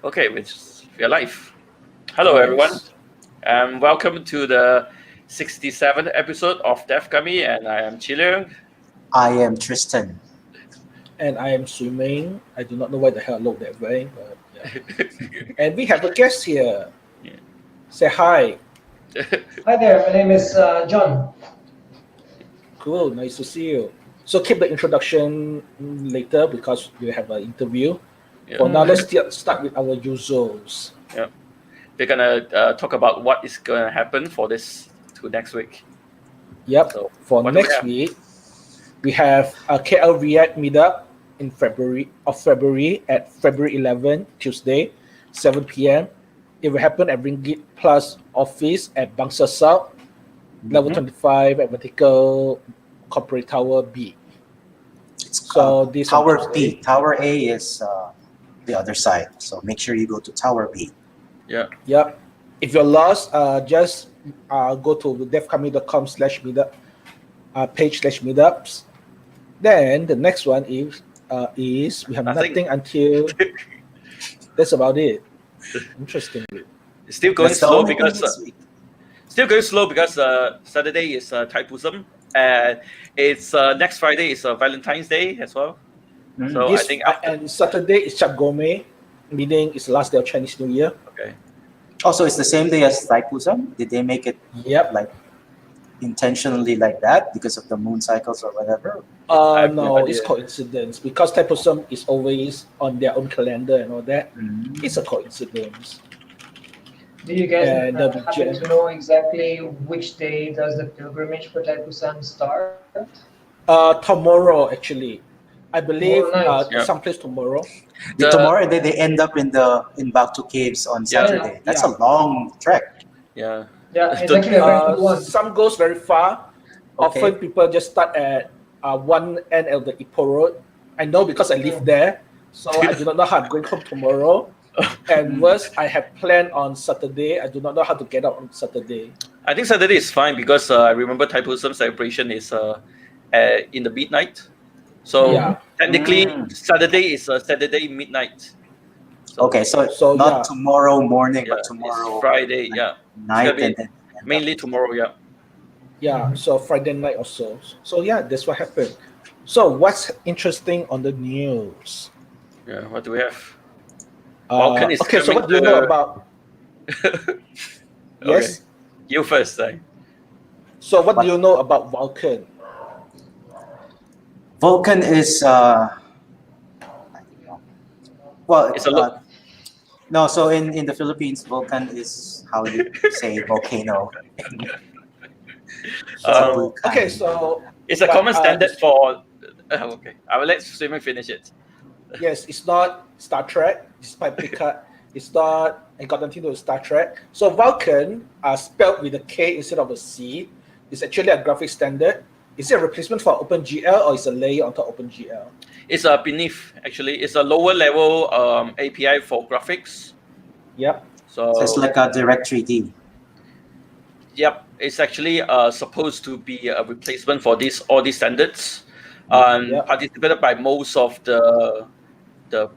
Okay, we're live. Hello, everyone, and welcome to the 67th episode of DevKami, and I am Chileung. I am Tristan. And I am Swimming. I do not know why the hell I look that way, but yeah. And we have a guest here. Yeah. Say hi. Hi there, my name is John. Cool, nice to see you. So keep the introduction later because we have an interview. Yeah. For now, let's start with our usuals. Yeah. We're gonna talk about what is gonna happen for this to next week. Yep. So, For what do we next have? week, we have a KL React meetup in February at February 11, Tuesday, 7 p.m. It will happen at Ringgit Plus office at Bangsa South, level 25 at Vertical Corporate Tower B. It's So this Tower on B. Tuesday. Tower A is the other side. So make sure you go to Tower B. Yeah. Yep. If you're lost, just go to devkami.com/meetup page/meetups. Then the next one is we have Nothing. nothing until that's about it. Interestingly. It's still going That's the slow only thing because this week. Saturday is Thaipusam, and it's next Friday is Valentine's Day as well. So This, I think after, and Saturday is Chap Gome, meaning it's the last day of Chinese New Year. okay. Also, it's the same day as Thaipusam. Did they make it Yep. like intentionally like that because of the moon cycles or whatever? I have no No, it's idea. coincidence because Thaipusam is always on their own calendar and all that. It's a coincidence. Do you guys And happen Jan- to know exactly which day does the pilgrimage for Taipusan start? Tomorrow actually, I believe Tomorrow night. Yeah. someplace tomorrow. The- Tomorrow they end up in Batu Caves on Yeah. Saturday. That's Yeah. a long trek. Yeah. Yeah, it's The- actually a very good one. Some goes very far. Okay. Often people just start at one end of the Ipoh Road. I know because I live there, so I do not know how I'm going home tomorrow. And worse, I have planned on Saturday. I do not know how to get out on Saturday. I think Saturday is fine because I remember Thaipusam celebration is in the midnight. So Yeah. technically, Saturday is Saturday midnight. So, Okay, so So, not yeah. tomorrow morning, yeah, but tomorrow it's Friday. Yeah, night, gonna be and then mainly tomorrow. Yeah. Yeah, so Friday night or so. So yeah, that's what happened. So what's interesting on the news? Yeah. What do we have? Vulcan is okay, so coming what do you to- know about? Yes. You first. So what do you know about Vulcan? Vulcan is I don't know. Well, It's a look. no. So in the Philippines, Vulcan is how you say volcano. It's a Um, volcano. Okay, so It's a But, common standard for. Okay, I will let Swimmer finish it. yes, it's not Star Trek, despite Picard. It's not, it got nothing to do with Star Trek. So Vulcan, spelled with a K instead of a C, is actually a graphic standard. Is it a replacement for OpenGL or is a layer on top of OpenGL? It's beneath actually. It's a lower level API for graphics. Yep. So it's like a direct 3D. Yep, it's actually supposed to be a replacement for all these standards, Yeah. participated by most of the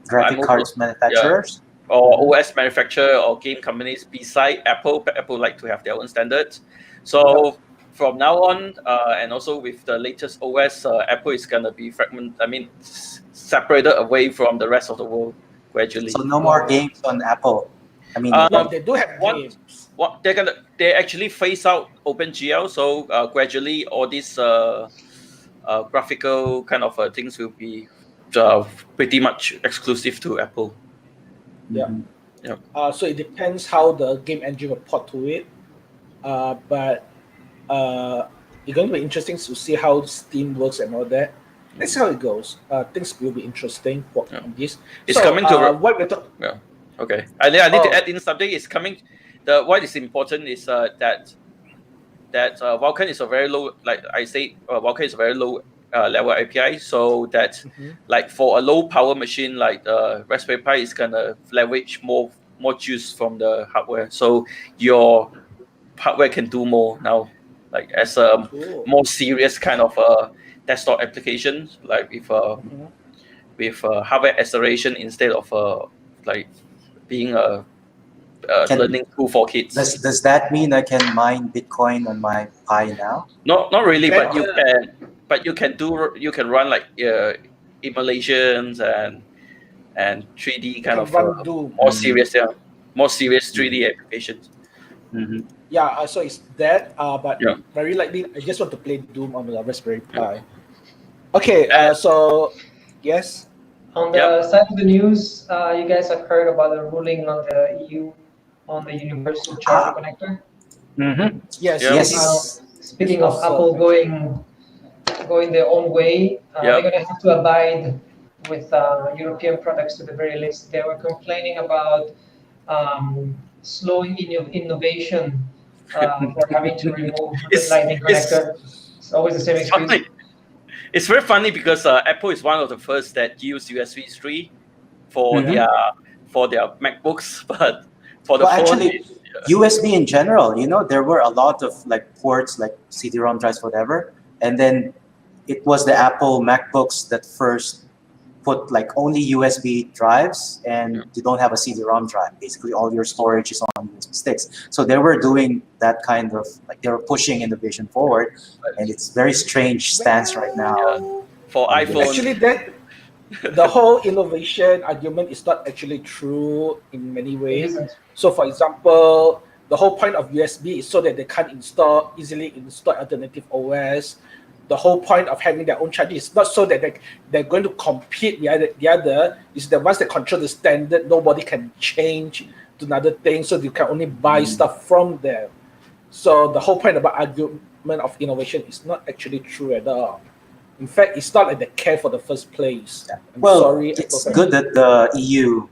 Graphic most cards of- manufacturers. or OS manufacturer or game companies beside Apple. But Apple like to have their own standards. So from now on, and also with the latest OS, Apple is gonna be separated away from the rest of the world gradually. So no more games on Apple. I mean, No, they do have what- games. What they actually phase out OpenGL, so gradually all these graphical kind of things will be pretty much exclusive to Apple. Yeah. mhm. So it depends how the game engine will port to it. But it's going to be interesting to see how Steam works and all that. That's how it goes. Things will be interesting for on this. It's So, coming to- what we're talking. Okay, I need Oh. to add in something. It's coming. What is important is that Vulkan is a very low, like I say, Vulkan is a very low level API, so that like for a low power machine like Raspberry Pi is gonna leverage more juice from the hardware, so your hardware can do more now, like as a Cool. more serious kind of desktop application, like with hardware acceleration instead of like being a learning tool for kids. Does that mean I can mine Bitcoin on my Pi now? Not really, but That- you can run like emulations and 3D kind can of run Doom. more serious 3D applications. Mm-hmm. Yeah, so it's that. But Yeah. very likely, I just want to play Doom on the Raspberry Pi. Okay, And- so yes. On the side of the news, you guys have heard about the ruling on the EU on the universal charger connector. Mm-hmm. Yes. Yeah. Yes. Speaking of Apple going their own way, they're going to have to abide with European products to the very least. They were complaining about slowing innovation for having to remove the lightning connector. It's always the same excuse. Funny. It's very funny because Apple is one of the first that use USB 3 for their MacBooks, but for the phone, actually, USB in general, there were a lot of like ports, like CD-ROM drives, whatever, and then it was the Apple MacBooks that first put like only USB drives, and you don't have a CD-ROM drive. Basically, all your storage is on USB sticks. So they were doing that kind of like they were pushing innovation forward, and it's very strange stance right now. for iPhone. Actually, the whole innovation argument is not actually true in many ways. So, for example, the whole point of USB is so that they can't easily install alternative OS. The whole point of having their own charger is not so that they're going to compete the other. Is that once they control the standard, nobody can change to another thing. So you can only buy stuff from them. So the whole point about argument of innovation is not actually true at all. In fact, it's not like they care for the first place. Well, it's good that the EU,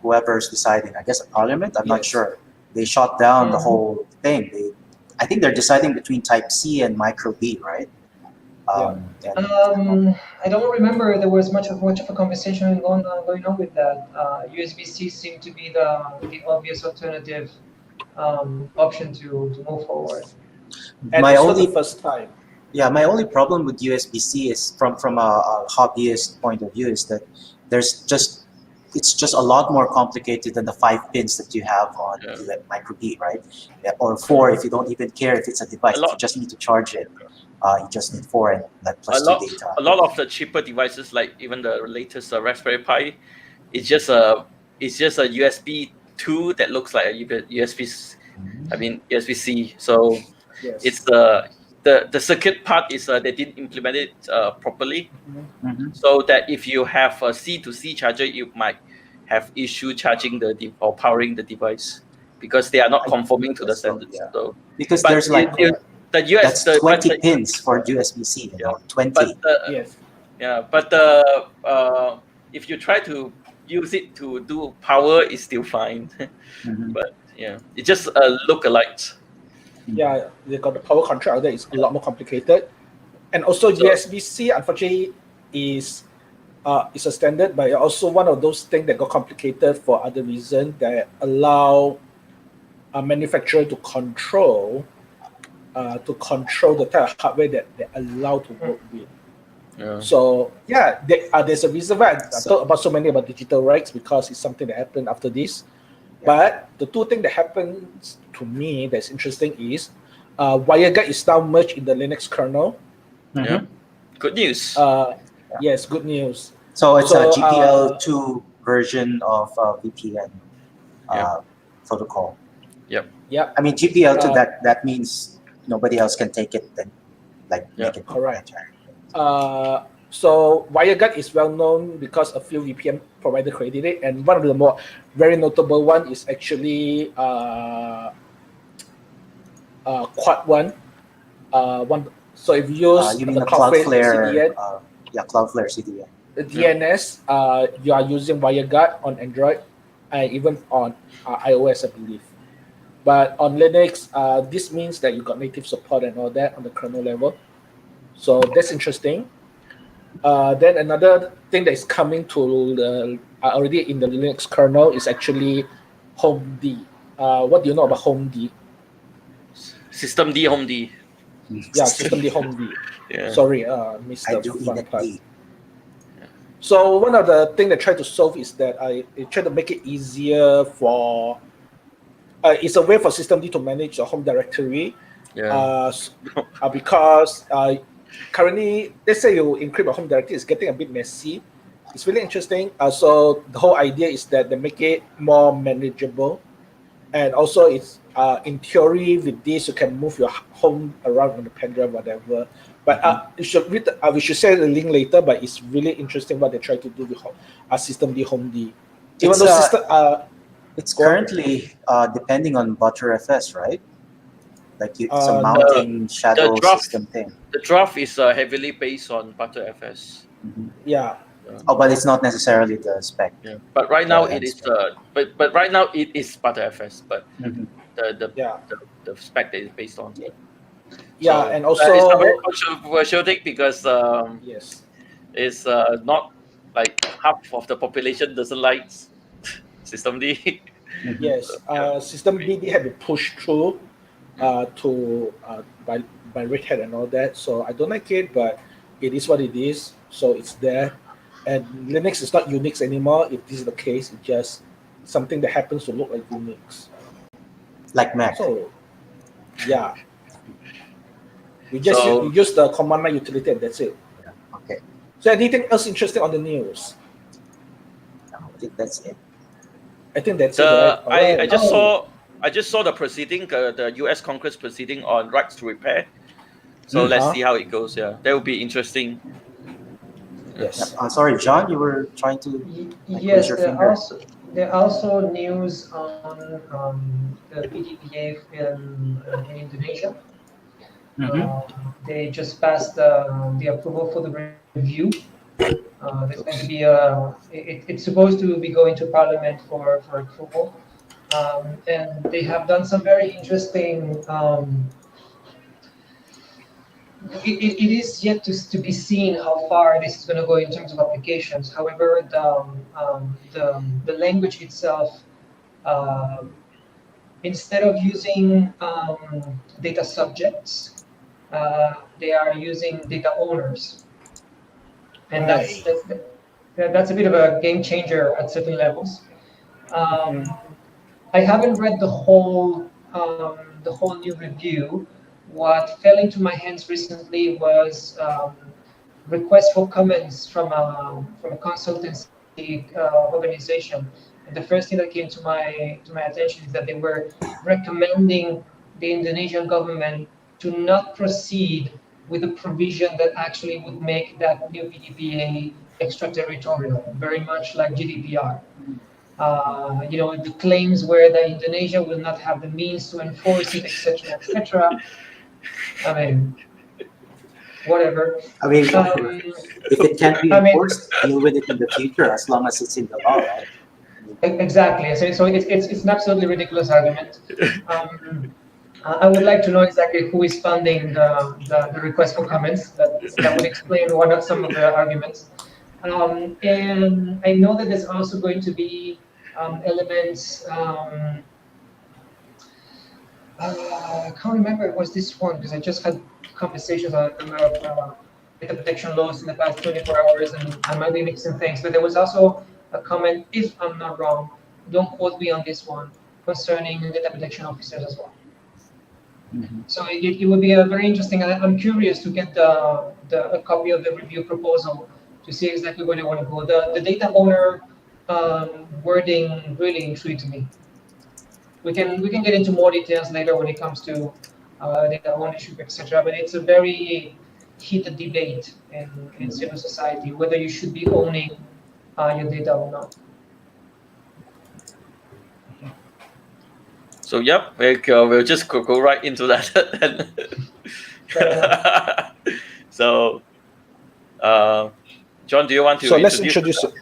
whoever's deciding, I guess a parliament, I'm not sure, they shot down the whole thing. I think they're deciding between Type C and Micro B, right? I don't remember there was much of a conversation going on with that. USB-C seemed to be the obvious alternative option to move forward. And my it's only not the first time. Yeah, my only problem with USB-C is from a hobbyist point of view is that it's just a lot more complicated than the 5 pins that you have on the Micro B, right? Or 4 if you don't even care if it's a device. If you just need to charge it. You just need 4 and like plus 2 data. A lot of the cheaper devices, like even the latest Raspberry Pi, it's just a USB 2 that looks like a USB-C. So it's the circuit part is they didn't implement it properly, so that if you have a C2C charger, you might have issue charging or powering the device because they are not conforming to the standards. So because there's like that's 20 pins for USB-C, 20. But if you try to use it to do power, it's still fine. But it's just a lookalike. Yeah, they got the power control there. It's a lot more complicated, and also USB-C unfortunately is a standard, but also one of those things that got complicated for other reasons that allow a manufacturer to control the type of hardware that they're allowed to work with. So there's a reason why I talk about so many about digital rights, because it's something that happened after this. But the two things that happens to me that's interesting is WireGuard is now merged in the Linux kernel. Good news. Yes, good news. So it's a GPL2 version of VPN protocol. Yep. I mean GPL2 that means nobody else can take it and make it correct. So WireGuard is well known because a few VPN providers created it, and one of the very notable one is actually Quad One. So if you use you mean the the Cloudflare CDN, Cloudflare CDN. The DNS, you are using WireGuard on Android and even on iOS, I believe. But on Linux, this means that you got native support and all that on the kernel level. So that's interesting. Then another thing that is coming to already in the Linux kernel is actually HomeD. What do you know about HomeD? System D, Home D. Yeah, System D, HomeD. Yeah. Sorry, missed I the do fun part. So one of the things I try to solve is that I try to make it easier for. It's a way for systemd to manage the home directory. Yeah. Because currently, let's say you encrypt a home directory, it's getting a bit messy. It's really interesting. So the whole idea is that they make it more manageable, and also it's in theory with this you can move your home around on the pen drive, whatever. But we should share the link later. But it's really interesting what they try to do with systemd homd. Even though system, it's currently depending on Btrfs, right? Like it's a mounting shadow system thing. The draft is heavily based on Btrfs. Yeah. Oh, but it's not necessarily the spec. Yeah. But right now it is but right now it is Btrfs, but the spec that is based on. Yeah, so, and also it's a very controversial thing because yes, it's not like half of the population doesn't like systemd. Yes, systemd had been pushed through by Red Hat and all that. So I don't like it, but it is what it is. So it's there, and Linux is not Unix anymore. If this is the case, it's just something that happens to look like Unix, like Mac. So yeah, we just use the command line utility, and that's it. Yeah. Okay. So anything else interesting on the news? No, I think that's it. I think that's it. Right? I just saw the proceeding, the U.S. Congress proceeding on rights to repair. So let's see how it goes. Yeah, that will be interesting. Yes. Sorry, John, you were trying to. Yes, there are also news on the PDPA in Indonesia. They just passed the approval for the review. There's going to be it's supposed to be going to Parliament for approval, and they have done some very interesting. It is yet to be seen how far this is going to go in terms of applications. However, the language itself, instead of using data subjects, they are using data owners, and that's a bit of a game changer at certain levels. I haven't read the whole new review. What fell into my hands recently was requests for comments from a consultancy organization. And the first thing that came to my attention is that they were recommending the Indonesian government to not proceed with a provision that actually would make that new PDPA extraterritorial, very much like GDPR. The claims were that Indonesia will not have the means to enforce it, etc., etc. I mean, whatever. I mean, if it can't be enforced, deal with it in the future as long as it's in the law, right? Exactly. So it's an absolutely ridiculous argument. I would like to know exactly who is funding the request for comments. That would explain some of the arguments. And I know that there's also going to be elements. I can't remember it was this one because I just had conversations on data protection laws in the past 24 hours, and I might be mixing things. But there was also a comment, if I'm not wrong, don't quote me on this one, concerning data protection officers as well. So it would be a very interesting. I'm curious to get a copy of the review proposal to see exactly where they want to go. The data owner wording really intrigues me. We can get into more details later when it comes to data ownership, etc. But it's a very heated debate in civil society whether you should be owning your data or not. So yep, we'll just go right into that. So, John, do you want to? So let's introduce it.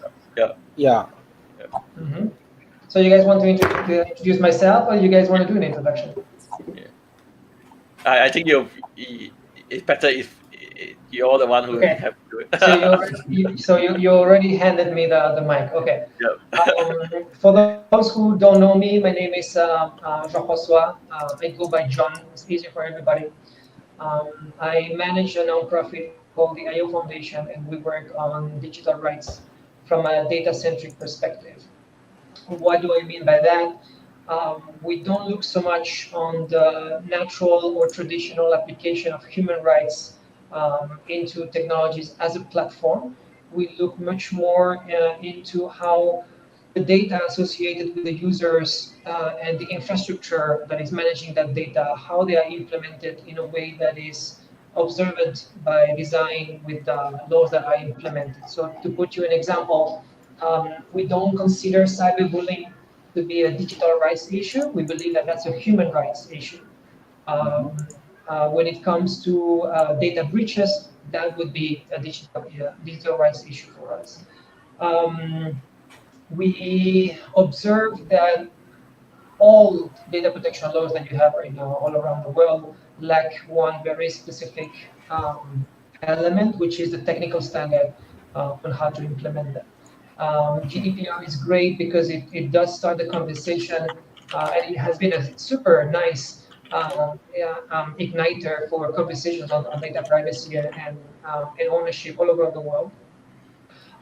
Yeah. So you guys want to introduce myself, or you guys want to do an introduction? Yeah. I think it's better if you're the one who have to do it. So you already handed me the mic. Okay. Yep. For those who don't know me, my name is Jean-François. I go by John. It's easier for everybody. I manage a nonprofit called the IO Foundation, and we work on digital rights from a data-centric perspective. What do I mean by that? We don't look so much on the natural or traditional application of human rights into technologies as a platform. We look much more into how the data associated with the users and the infrastructure that is managing that data, how they are implemented in a way that is observed by design with the laws that are implemented. So to put you an example, we don't consider cyberbullying to be a digital rights issue. We believe that that's a human rights issue. When it comes to data breaches, that would be a digital rights issue for us. We observe that all data protection laws that you have right now all around the world lack one very specific element, which is the technical standard on how to implement them. GDPR is great because it does start the conversation, and it has been a super nice igniter for conversations on data privacy and ownership all over the world.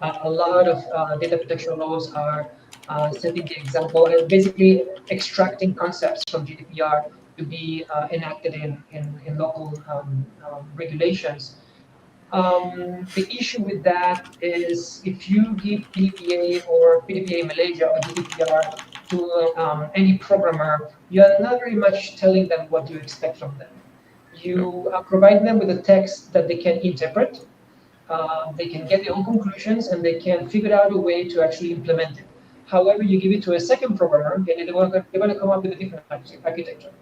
A lot of data protection laws are setting the example and basically extracting concepts from GDPR to be enacted in local regulations. The issue with that is if you give PDPA or PDPA Malaysia or GDPR to any programmer, you're not very much telling them what you expect from them. You provide them with a text that they can interpret, they can get their own conclusions, and they can figure out a way to actually implement it. However, you give it to a second programmer, and they're going to come up with a different architecture.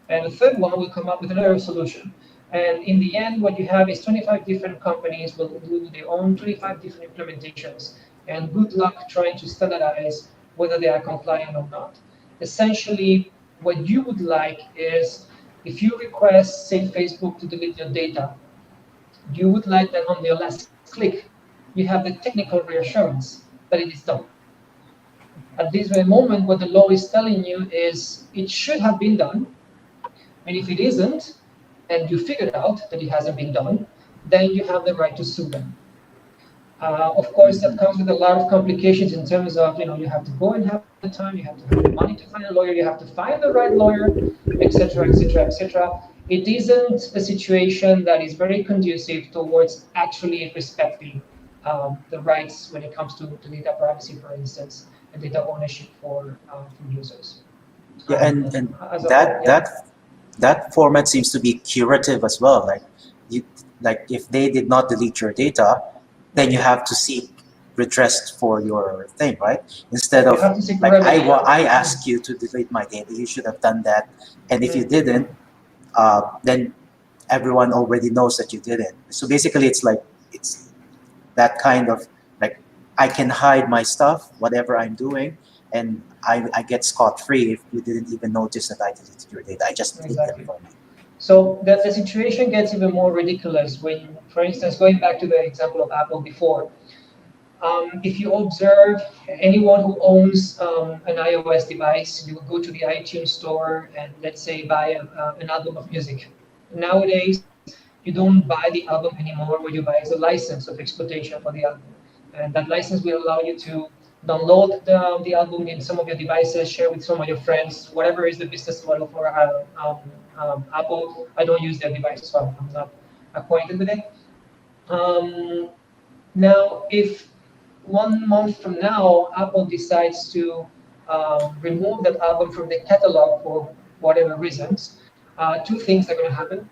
And the third one will come up with another solution. And in the end, what you have is 25 different companies will do their own 25 different implementations. And good luck trying to standardize whether they are compliant or not. Essentially, what you would like is if you request, say, Facebook to delete your data, you would like that on your last click, you have the technical reassurance that it is done. At this very moment, what the law is telling you is it should have been done, and if it isn't, and you figured out that it hasn't been done, then you have the right to sue them. Of course, that comes with a lot of complications in terms of, you have to go and have the time, you have to have the money to find a lawyer, you have to find the right lawyer, etc., etc., etc. It isn't a situation that is very conducive towards actually respecting the rights when it comes to data privacy, for instance, and data ownership for users. Yeah, and that format seems to be curative as well. Like if they did not delete your data, then you have to seek redress for your thing, right? Instead of like I asked you to delete my data, you should have done that, and if you didn't, then everyone already knows that you didn't. So basically, it's that kind of like I can hide my stuff, whatever I'm doing, and I get scot-free if you didn't even notice that I deleted your data. I just deleted it for me. So the situation gets even more ridiculous when, for instance, going back to the example of Apple before, if you observe anyone who owns an iOS device, you will go to the iTunes store and let's say buy an album of music. Nowadays, you don't buy the album anymore. What you buy is a license of exploitation for the album. And that license will allow you to download the album in some of your devices, share with some of your friends, whatever is the business model for Apple. I don't use their devices, so I'm not acquainted with it. Now, if 1 month from now, Apple decides to remove that album from the catalog for whatever reasons, two things are going to happen.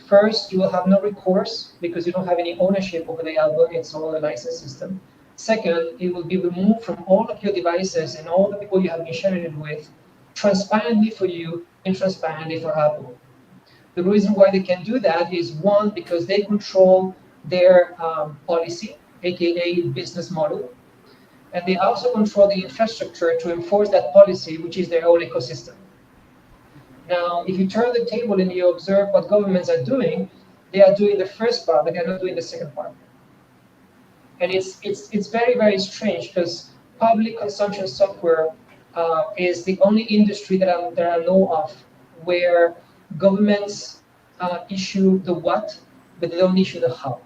First, you will have no recourse because you don't have any ownership over the album. It's all a license system. Second, it will be removed from all of your devices and all the people you have been sharing it with, transparently for you and transparently for Apple. The reason why they can do that is one, because they control their policy, aka business model, and they also control the infrastructure to enforce that policy, which is their own ecosystem. Now, if you turn the table and you observe what governments are doing, they are doing the first part, but they are not doing the second part. And it's very, very strange because public consumption software is the only industry that I know of where governments issue the what, but they don't issue the how.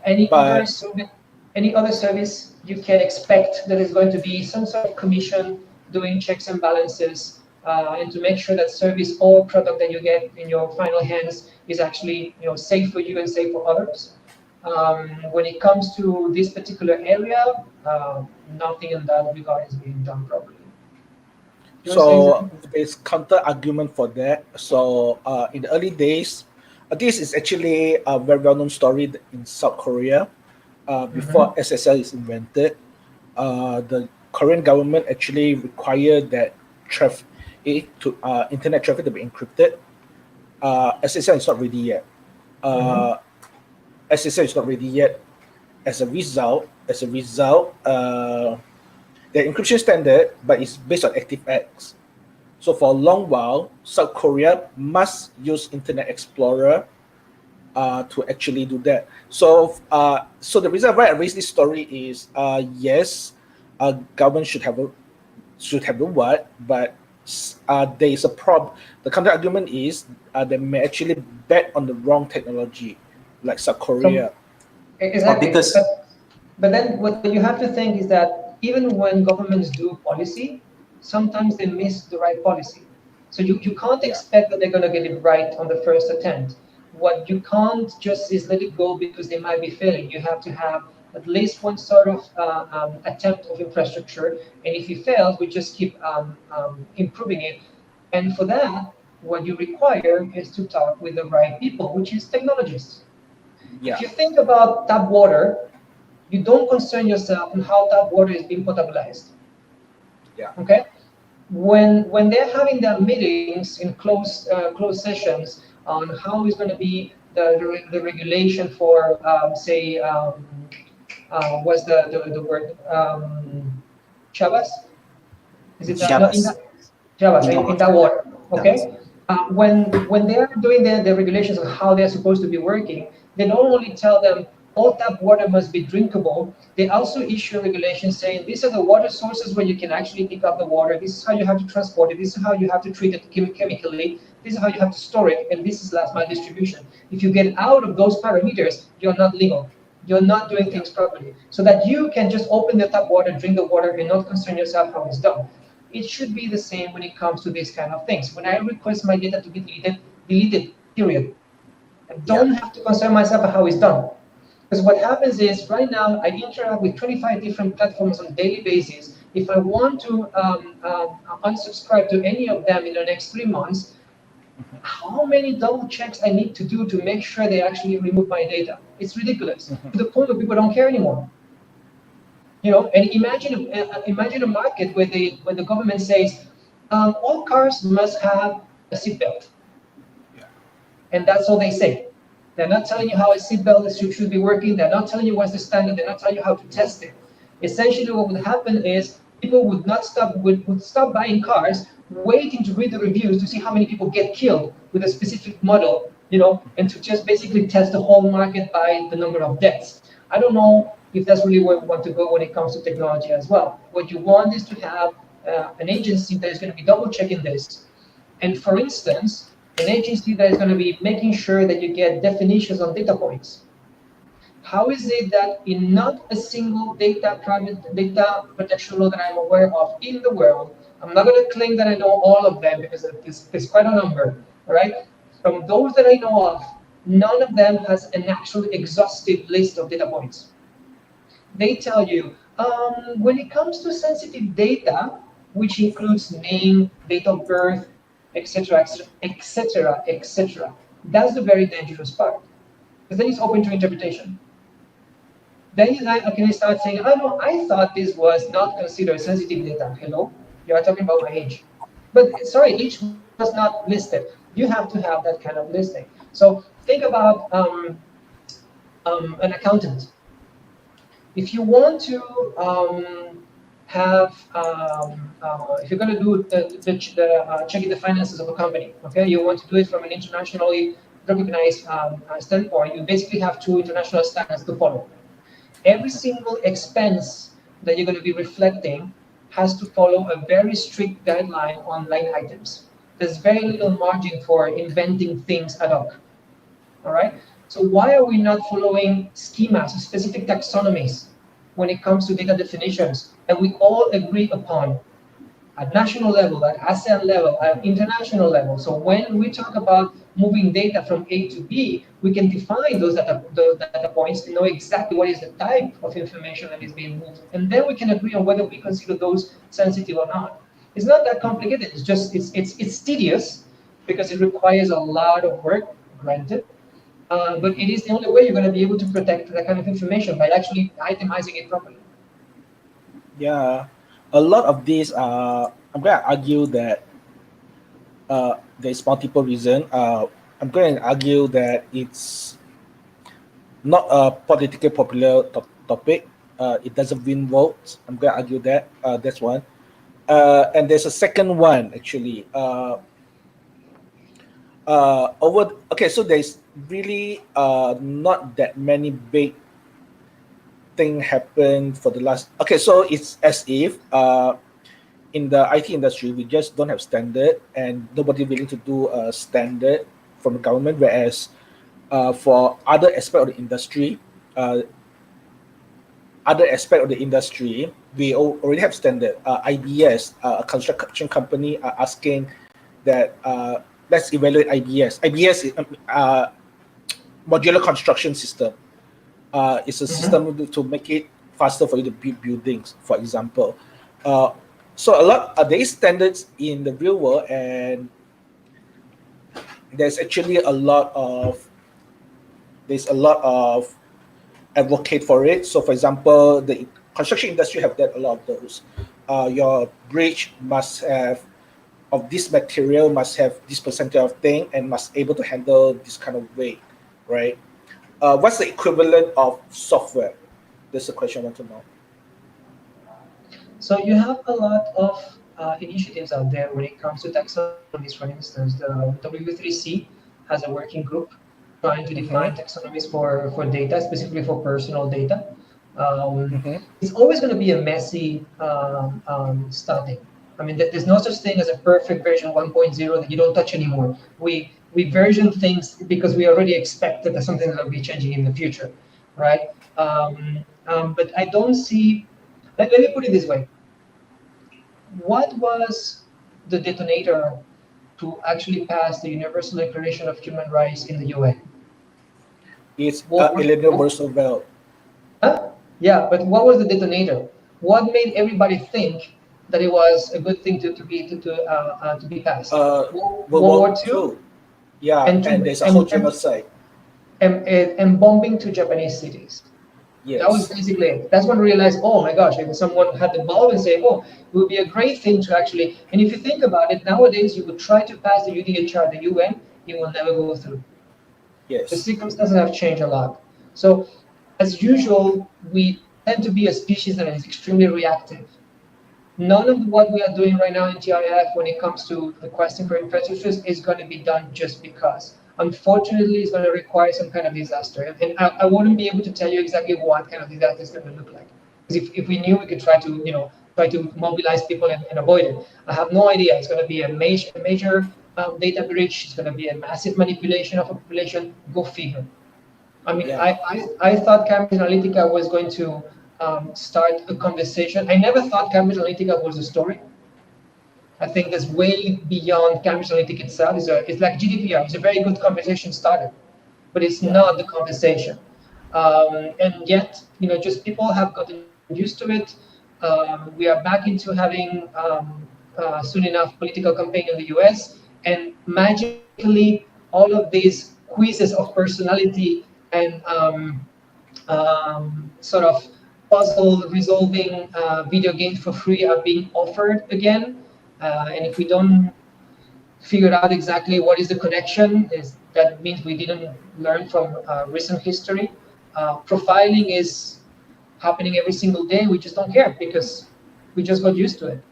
Any other service you can expect that is going to be some sort of commission doing checks and balances, and to make sure that service or product that you get in your final hands is actually safe for you and safe for others. When it comes to this particular area, nothing in that regard is being done properly. So there's counter argument for that. So in the early days, this is actually a very well-known story in South Korea. Before SSL is invented, the Korean government actually required that internet traffic to be encrypted. SSL is not ready yet. SSL is not ready yet. As a result, the encryption standard, but it's based on ActiveX. So for a long while, South Korea must use Internet Explorer to actually do that. So the reason why I raised this story is yes, government should have the what, but there is a problem. The counter argument is they may actually bet on the wrong technology, like South Korea. Exactly. But then what you have to think is that even when governments do policy, sometimes they miss the right policy. So you can't expect that they're going to get it right on the first attempt. What you can't just is let it go because they might be failing. You have to have at least one sort of attempt of infrastructure. And if you fail, we just keep improving it. And for that, what you require is to talk with the right people, which is technologists. Yeah. If you think about tap water, you don't concern yourself on how tap water is being potabilized. Yeah. Okay. When they're having their meetings in closed sessions on how is going to be the regulation for say what's the word Chavas? Is it Chavas? In that water? Okay. When they're doing the regulations of how they're supposed to be working, they don't only tell them all tap water must be drinkable. They also issue regulations saying these are the water sources where you can actually pick up the water. This is how you have to transport it. This is how you have to treat it chemically. This is how you have to store it. And this is last mile distribution. If you get out of those parameters, you're not legal. You're not doing things properly. So that you can just open the tap water, drink the water, and not concern yourself how it's done. It should be the same when it comes to these kind of things. When I request my data to be deleted, period. I don't have to concern myself about how it's done. Because what happens is, right now, I interact with 25 different platforms on a daily basis. If I want to unsubscribe to any of them in the next 3 months, how many double checks I need to do to make sure they actually remove my data? It's ridiculous, to the point where people don't care anymore. And imagine a market where the government says, all cars must have a seatbelt. And that's all they say. They're not telling you how a seatbelt should be working. They're not telling you what's the standard. They're not telling you how to test it. Essentially, what would happen is people would stop buying cars, waiting to read the reviews to see how many people get killed with a specific model, and to just basically test the whole market by the number of deaths. I don't know if that's really where we want to go when it comes to technology as well. What you want is to have an agency that is going to be double checking this. And for instance, an agency that is going to be making sure that you get definitions on data points. How is it that in not a single private data protection law that I'm aware of in the world, I'm not going to claim that I know all of them because there's quite a number, all right? From those that I know of, none of them has an actual exhaustive list of data points. They tell you, when it comes to sensitive data, which includes name, date of birth, etc., etc., etc. That's the very dangerous part, because then it's open to interpretation. Then I can start saying, oh no, I thought this was not considered sensitive data. Hello, you are talking about my age. But sorry, age was not listed. You have to have that kind of listing. So think about an accountant. If you want to if you're going to do checking the finances of a company, okay, you want to do it from an internationally recognized standpoint, you basically have 2 international standards to follow. Every single expense that you're going to be reflecting has to follow a very strict guideline on line items. There's very little margin for inventing things ad hoc. All right. So why are we not following schemas, specific taxonomies when it comes to data definitions? And we all agree upon at national level, at ASEAN level, at international level. So when we talk about moving data from A to B, we can define those data points and know exactly what is the type of information that is being moved. And then we can agree on whether we consider those sensitive or not. It's not that complicated. It's just, it's tedious because it requires a lot of work, granted. But it is the only way you're going to be able to protect that kind of information, by actually itemizing it properly. Yeah, a lot of these I'm going to argue that there's multiple reasons. I'm going to argue that it's not a politically popular topic. It doesn't win votes. I'm going to argue that. That's one. And there's a second one, actually. So there's really not that many big thing happen for the last. Okay, so it's as if in the IT industry we just don't have standard, and nobody willing to do a standard from the government. Whereas for other aspect of the industry, we already have standard. IBS, a construction company, are asking that let's evaluate IBS. IBS is modular construction system. It's a system to make it faster for you to build buildings, for example. So there is standards in the real world, and there's actually a lot of advocate for it. So, for example, the construction industry have that a lot of those. Your bridge must have of this material, must have this percentage of thing, and must able to handle this kind of weight, right? What's the equivalent of software? That's the question I want to know. So you have a lot of initiatives out there when it comes to taxonomies. For instance, the W3C has a working group trying to define taxonomies for data, specifically for personal data. It's always going to be a messy starting. I mean, there's no such thing as a perfect version 1.0 that you don't touch anymore. We version things because we already expect that there's something that will be changing in the future, right? But I don't see. Let me put it this way. What was the detonator to actually pass the Universal Declaration of Human Rights in the UN? It's Eleanor Roosevelt. Yeah, but what was the detonator? What made everybody think that it was a good thing to be passed? World War II. Yeah, and there's a whole genocide. And bombing to Japanese cities. Yes. That was basically it. That's when we realized, oh my gosh, if someone had the bulb and say, oh, it would be a great thing to actually, and if you think about it, nowadays you would try to pass the UDHR, the UN, it will never go through. Yes. The circumstances have changed a lot. So, as usual, we tend to be a species that is extremely reactive. None of what we are doing right now in TIF when it comes to the question for infrastructures is going to be done just because. Unfortunately, it's going to require some kind of disaster. And I wouldn't be able to tell you exactly what kind of disaster it's going to look like. Because if we knew, we could try to mobilize people and avoid it. I have no idea. It's going to be a major data breach. It's going to be a massive manipulation of a population. Go figure. I mean, yeah. I thought Cambridge Analytica was going to start a conversation. I never thought Cambridge Analytica was a story. I think that's way beyond Cambridge Analytica itself. It's like GDPR. It's a very good conversation starter, but it's not the conversation. And yet, just people have gotten used to it. We are back into having soon enough political campaign in the US, and magically all of these quizzes of personality and sort of puzzle resolving video games for free are being offered again. And if we don't figure out exactly what is the connection, that means we didn't learn from recent history. Profiling is happening every single day. We just don't care because we just got used to it.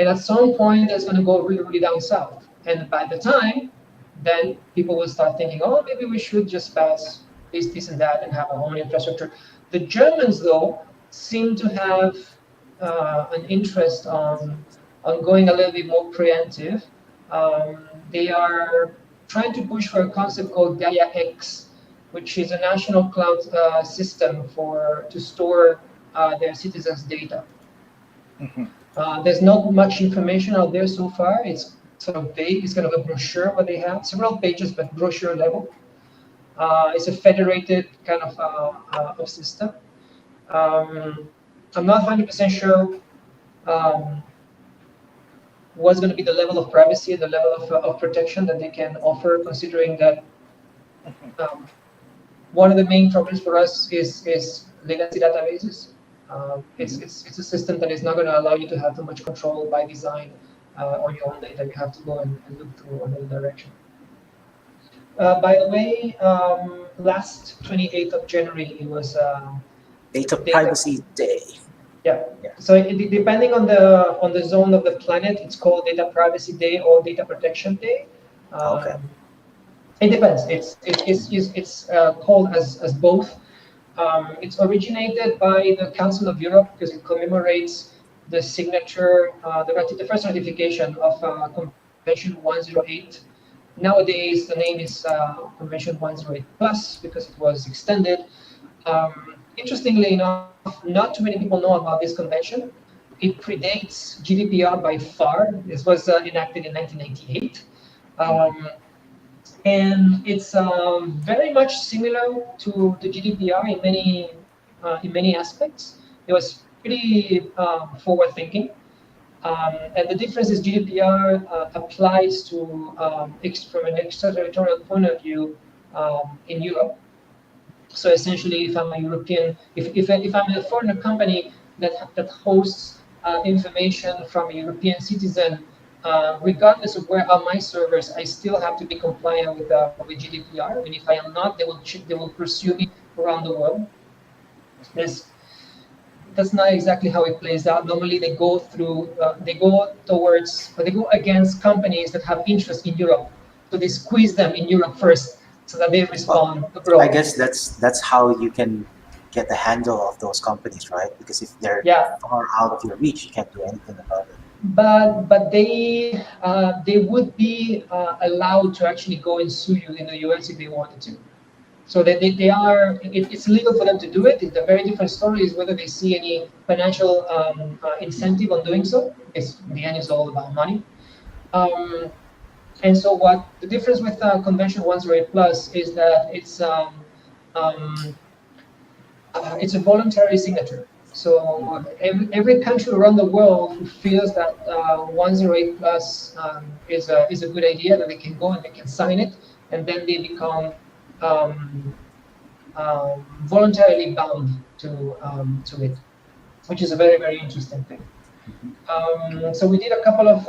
And at some point, that's going to go really, really down south. And by the time, then people will start thinking, oh, maybe we should just pass this, and that, and have our own infrastructure. The Germans, though, seem to have an interest on going a little bit more preemptive. They are trying to push for a concept called Gaia X, which is a national cloud system to store their citizens' data. There's not much information out there so far. It's sort of vague. It's kind of a brochure what they have, several pages, but brochure level. It's a federated kind of system. I'm not 100% sure what's going to be the level of privacy, the level of protection that they can offer, considering that one of the main problems for us is legacy databases. It's a system that is not going to allow you to have too much control by design on your own data. You have to go and look through another direction. By the way, last 28th of January, it was Data Privacy Day. Yeah. So depending on the zone of the planet, it's called Data Privacy Day or Data Protection Day. Okay. It depends. It's called as both. It's originated by the Council of Europe because it commemorates the signature, the first ratification of Convention 108. Nowadays, the name is Convention 108 Plus because it was extended. Interestingly enough, not too many people know about this convention. It predates GDPR by far. This was enacted in 1998. And it's very much similar to the GDPR in many aspects. It was pretty forward-thinking. And the difference is GDPR applies to, from an extraterritorial point of view in Europe. So essentially, if I'm a European, if I'm a foreign company that hosts information from a European citizen, regardless of where are my servers, I still have to be compliant with GDPR. And if I am not, they will pursue me around the world. That's not exactly how it plays out. Normally, they go against companies that have interest in Europe. So they squeeze them in Europe first, so that they respond abroad. I guess that's how you can get the handle of those companies, right? Because if they're far out of your reach, you can't do anything about it. But they would be allowed to actually go and sue you in the US if they wanted to. So it's legal for them to do it. It's a very different story is whether they see any financial incentive on doing so. Because in the end, it's all about money. And so what the difference with Convention 108 Plus is that it's a voluntary signature. So every country around the world who feels that 108 Plus is a good idea, that they can go and they can sign it, and then they become voluntarily bound to it, which is a very, very interesting thing. So we did a couple of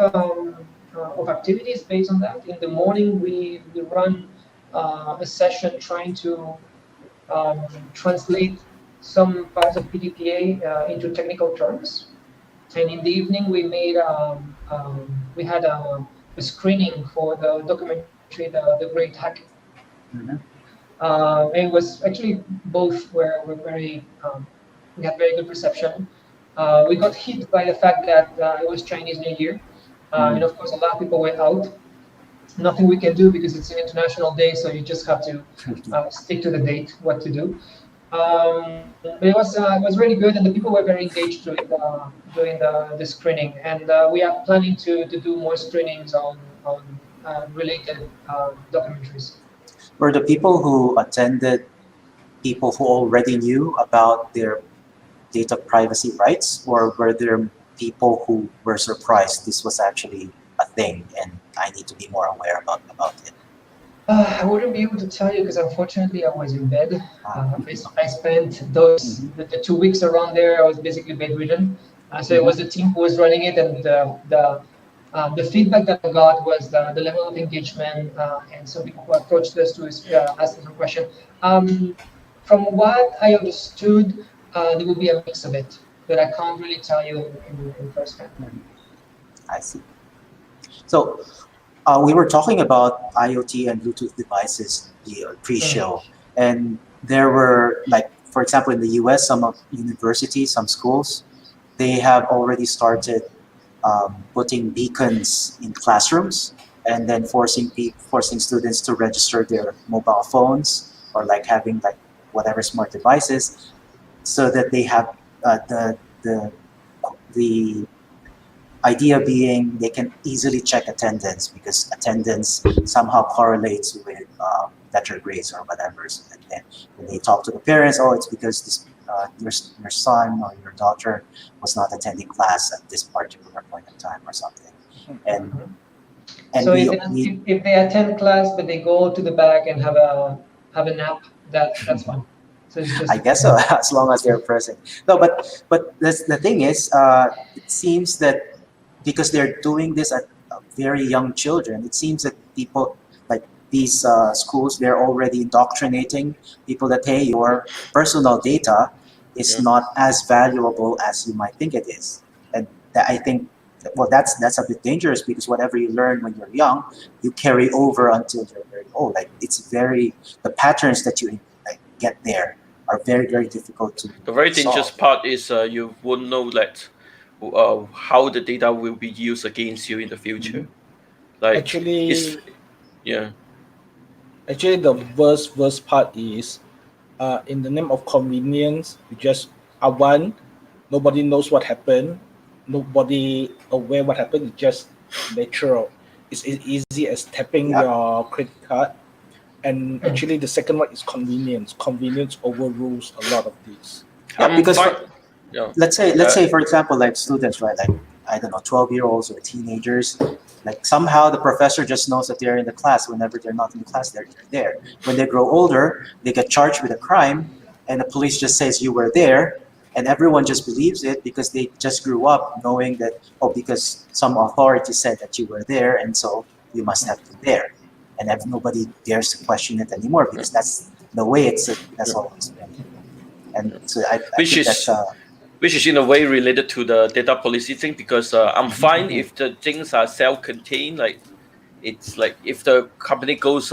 activities based on that. In the morning, we run a session trying to translate some parts of PDPA into technical terms. And in the evening, we had a screening for the documentary, The Great Hack. It was actually both were very, we had very good perception. We got hit by the fact that it was Chinese New Year. And of course, a lot of people were out. Nothing we can do because it's an international day, so you just have to stick to the date, what to do. But it was really good, and the people were very engaged during the screening. And we are planning to do more screenings on related documentaries. Were the people who attended people who already knew about their data privacy rights, or were there people who were surprised this was actually a thing and I need to be more aware about it? I wouldn't be able to tell you because unfortunately I was in bed. I spent the 2 weeks around there. I was basically bedridden. So it was the team who was running it, and the feedback that I got was the level of engagement, and some people who approached us to ask us a question. From what I understood, there will be a mix of it, but I can't really tell you in first hand. I see. So we were talking about IoT and Bluetooth devices pre-show, and there were, like, for example, in the US, some universities, some schools, they have already started putting beacons in classrooms and then forcing students to register their mobile phones or like having like whatever smart devices, so that they have the idea being they can easily check attendance, because attendance somehow correlates with better grades or whatever. So that then when they talk to the parents, oh, it's because this, your son or your daughter was not attending class at this particular point in time or something. And so if they attend class but they go to the back and have a nap, that's fine. So it's just, I guess so, as long as they're present. No, but the thing is, it seems that because they're doing this at very young children, it seems that people like these schools, they're already indoctrinating people that, hey, your personal data is not as valuable as you might think it is. And that, I think, well, that's a bit dangerous, because whatever you learn when you're young, you carry over until you're very old. Like the patterns that you like get there are very, very difficult to The very solve. dangerous part is you won't know that how the data will be used against you in the future. Like Actually, yeah. Actually, the worst part is, in the name of convenience, you just are one. Nobody knows what happened. Nobody aware what happened. It's just natural. It's as easy as tapping your credit card. And actually, the second one is convenience. Convenience overrules a lot of these. Yeah, because Yeah. let's say for example, like students, right? Like, I don't know, 12-year-olds or teenagers. Like somehow the professor just knows that they're in the class. Whenever they're not in the class, they're there. When they grow older, they get charged with a crime, and the police just says you were there, and everyone just believes it because they just grew up knowing that, oh, because some authority said that you were there, and so you must have been there, and nobody dares to question it anymore, because that's the way that's always been. And so I Which think is that's which is in a way related to the data policy thing, because I'm fine if the things are self-contained. Like it's like if the company goes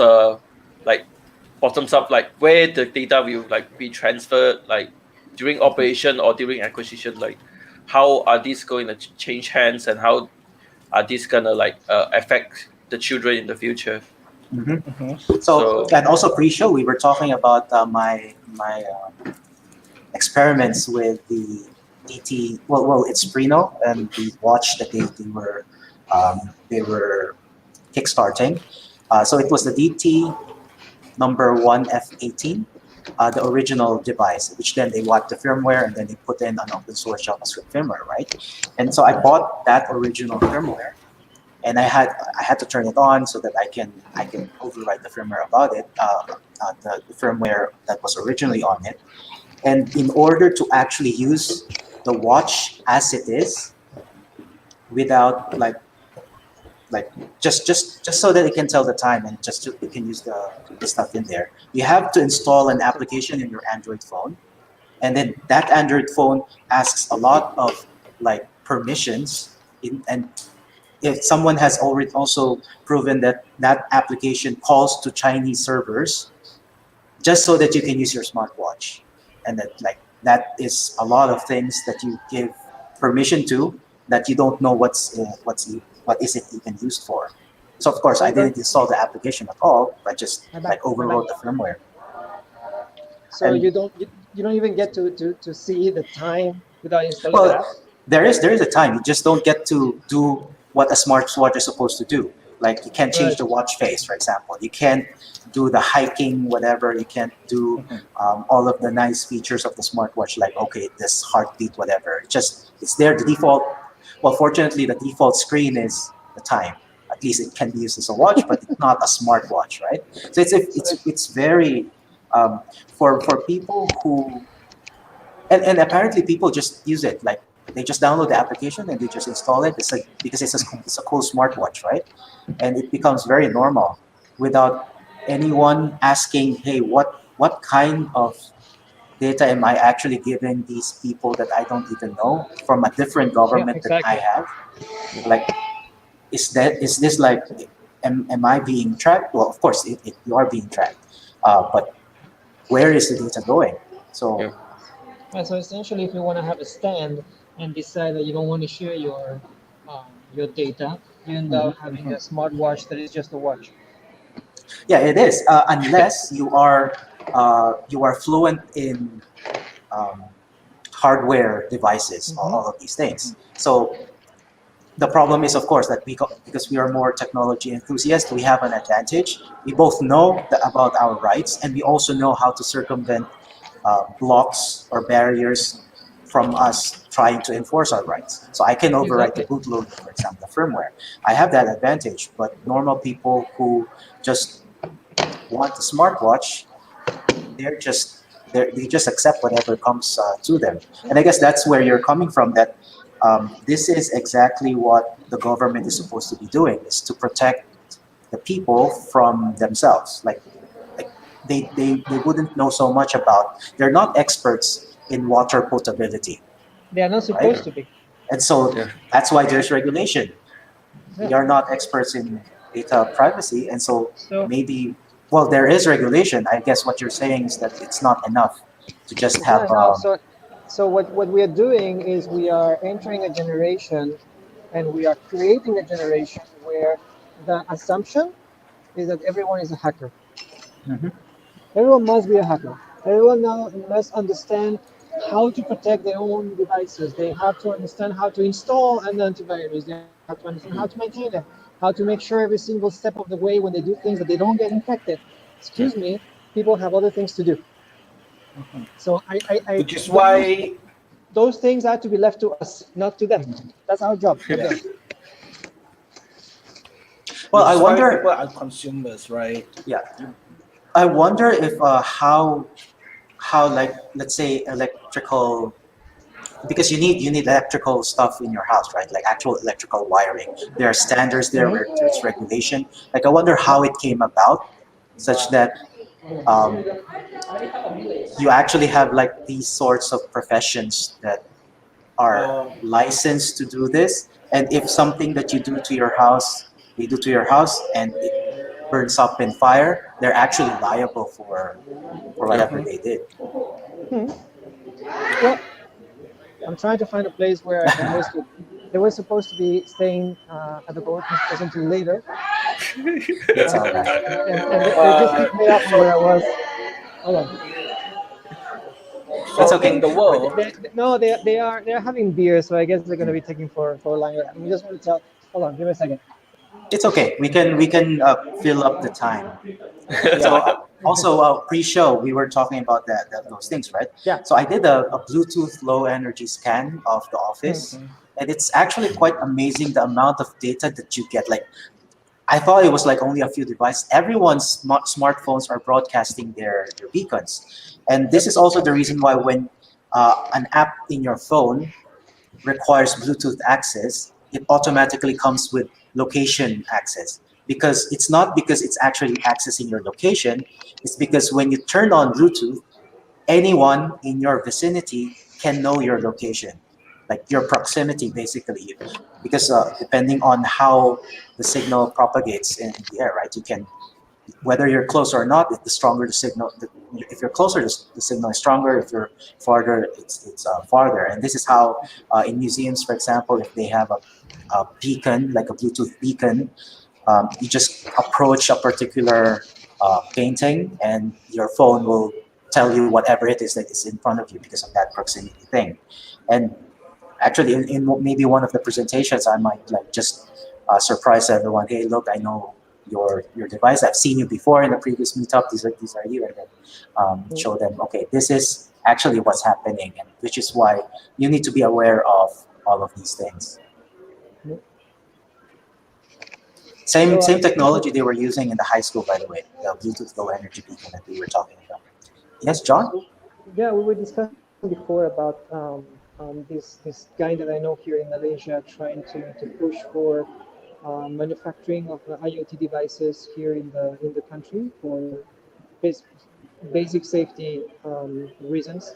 like bottoms up, like where the data will like be transferred, like during operation or during acquisition, like how are these going to change hands, and how are these gonna like affect the children in the future. So, and also pre-show, we were talking about my experiments with the DT. Well, it's Prino and the watch that they were kickstarting. So it was the DT number 1F18, the original device, which then they wiped the firmware and then they put in an open source JavaScript firmware, right? And so I bought that original firmware, and I had to turn it on so that I can override the firmware about it, the firmware that was originally on it. And in order to actually use the watch as it is, without like just so that it can tell the time and just so you can use the stuff in there, you have to install an application in your Android phone, and then that Android phone asks a lot of like permissions and if someone has already also proven that that application calls to Chinese servers, just so that you can use your smartwatch, and that is a lot of things that you give permission to that you don't know what is it even used for. So of course I didn't install the application at all, but just like overrode the firmware. So and you don't even get to see the time without installing the app? There is a time. You just don't get to do what a smartwatch is supposed to do. Like you can't change the watch face, for example. You can't do the hiking, whatever. You can't do all of the nice features of the smartwatch, like, okay, this heartbeat, whatever. It's there, the default. Well, fortunately, the default screen is the time. At least it can be used as a watch, but it's not a smartwatch, right? So it's very for people who and apparently people just use it, like they just download the application and they just install it. It's like because it's a cool smartwatch, right? And it becomes very normal without anyone asking, hey, what kind of data am I actually giving these people that I don't even know from a different government that I have? Like, is this like, am I being tracked? Well, of course, you are being tracked, but where is the data going? So, so essentially, if you want to have a stand and decide that you don't want to share your data, you end up having a smartwatch that is just a watch. Yeah, it is, unless you are you are fluent in hardware devices, all of these things. So the problem is, of course, that because we are more technology enthusiasts, we have an advantage. We both know about our rights, and we also know how to circumvent blocks or barriers from us trying to enforce our rights. So I can overwrite the bootloader, for example, the firmware. I have that advantage, but normal people who just want a smartwatch, they just accept whatever comes to them. And I guess that's where you're coming from, that this is exactly what the government is supposed to be doing, is to protect the people from themselves. Like they wouldn't know so much about, they're not experts in water potability, They are not supposed to be. and so that's why there's regulation. We are not experts in data privacy, and so maybe, well, there is regulation. I guess what you're saying is that it's not enough to just have No. So what we are doing is we are entering a generation, and we are creating a generation where the assumption is that everyone is a hacker. Everyone must be a hacker. Everyone now must understand how to protect their own devices. They have to understand how to install an antivirus. They have to understand how to maintain it, how to make sure every single step of the way when they do things that they don't get infected. Excuse me, people have other things to do. So which is why those things have to be left to us, not to them. That's our job. Well, I wonder. People are consumers, right? Yeah, I wonder if how like, let's say, electrical, because you need electrical stuff in your house, right? Like actual electrical wiring. There are standards there where there's regulation. Like I wonder how it came about, such that you actually have like these sorts of professions that are licensed to do this. And if something that you do to your house, they do to your house, and it burns up in fire, they're actually liable for whatever they did. Well, I'm trying to find a place where I can host it. They were supposed to be staying at the boat until later. That's all right. And they just kicked me out from where I was. Hold on. That's okay. The world. They're having beer, so I guess they're gonna be taking for longer. I just want to tell. Hold on, give me a second. It's okay. We can fill up the time. So also pre-show we were talking about those things, right? Yeah. So I did a Bluetooth low energy scan of the office, and it's actually quite amazing the amount of data that you get. Like I thought it was like only a few devices. Everyone's smartphones are broadcasting their beacons, and this is also the reason why when an app in your phone requires Bluetooth access, it automatically comes with location access, because it's not because it's actually accessing your location. It's because when you turn on Bluetooth, anyone in your vicinity can know your location, like your proximity, basically. Because depending on how the signal propagates in the air, right? You can, whether you're close or not, the stronger the signal. If you're closer, the signal is stronger. If you're farther, it's farther. And this is how in museums, for example, if they have a beacon, like a Bluetooth beacon, you just approach a particular painting, and your phone will tell you whatever it is that is in front of you because of that proximity thing. And actually, in maybe one of the presentations, I might like just surprise everyone. Hey, look, I know your device. I've seen you before in a previous meetup. These are you, and then show them. Okay, this is actually what's happening, and which is why you need to be aware of all of these things. Same technology they were using in the high school, by the way, the Bluetooth low energy beacon that we were talking about. Yes, John? Yeah, we were discussing before about this guy that I know here in Malaysia trying to push for manufacturing of IoT devices here in the country for basic safety reasons.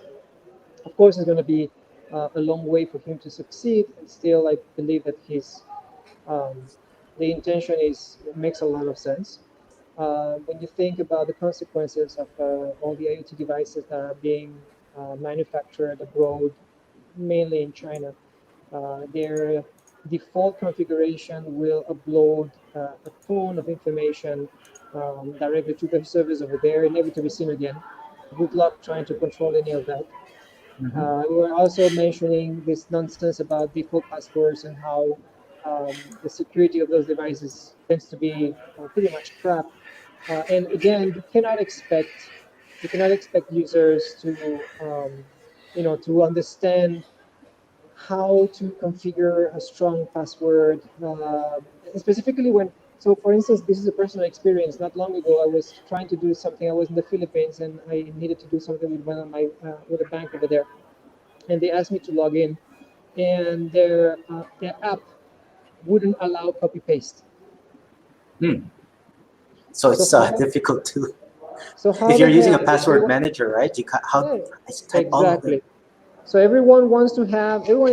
Of course, it's going to be a long way for him to succeed. And still, I believe that the intention makes a lot of sense. When you think about the consequences of all the IoT devices that are being manufactured abroad, mainly in China, their default configuration will upload a ton of information directly to the servers over there, never to be seen again. good luck trying to control any of that. We were also mentioning this nonsense about default passwords and how the security of those devices tends to be pretty much crap. And again, you cannot expect users to to understand how to configure a strong password, specifically when. So, for instance, this is a personal experience. Not long ago, I was trying to do something. I was in the Philippines, and I needed to do something with one of my with a bank over there, and they asked me to log in, and their app wouldn't allow copy paste. So it's So how difficult to. so how If the you're using a hell password manager, right? You how yeah, I type all of them. exactly. So everyone is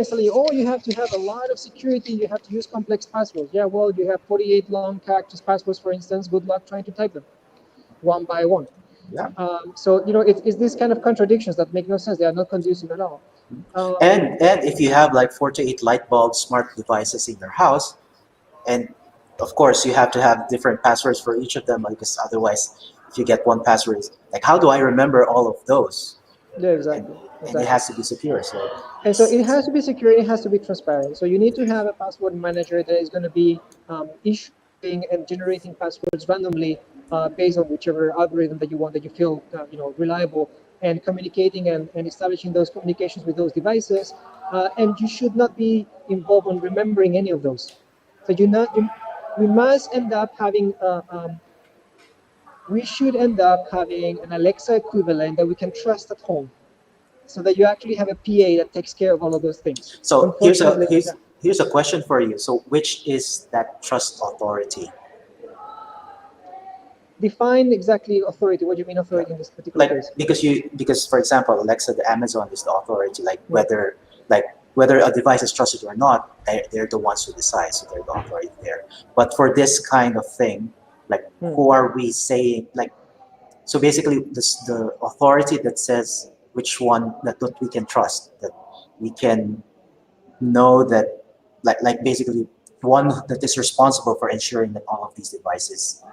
telling you, oh, you have to have a lot of security. You have to use complex passwords. Yeah, well, you have 48 long characters passwords, for instance. Good luck trying to type them one by one. Yeah. So it's these kind of contradictions that make no sense. They are not conducive at all. And if you have like 4 to 8 light bulb smart devices in your house, and of course you have to have different passwords for each of them, because otherwise, if you get one password, like how do I remember all of those? Yeah, And exactly, and it exactly. has to be secure. So And so it has to be secure. It has to be transparent. So you need to have a password manager that is going to be issuing and generating passwords randomly based on whichever algorithm that you want, that you feel reliable, and communicating and establishing those communications with those devices. And you should not be involved in remembering any of those. So we must end up having we should end up having an Alexa equivalent that we can trust at home, so that you actually have a PA that takes care of all of those things. so Unfortunately, here's a question for you. So which is that trust authority? define exactly authority. What do you mean Yeah. authority in this particular case? Because for example, Alexa, the Amazon is the authority. Yeah. Whether a device is trusted or not, they're the ones who decide. So they're the authority there. But for this kind of thing, who are we saying like? So basically, the authority that says which one that we can trust, that we can know that basically one that is responsible for ensuring that all of these devices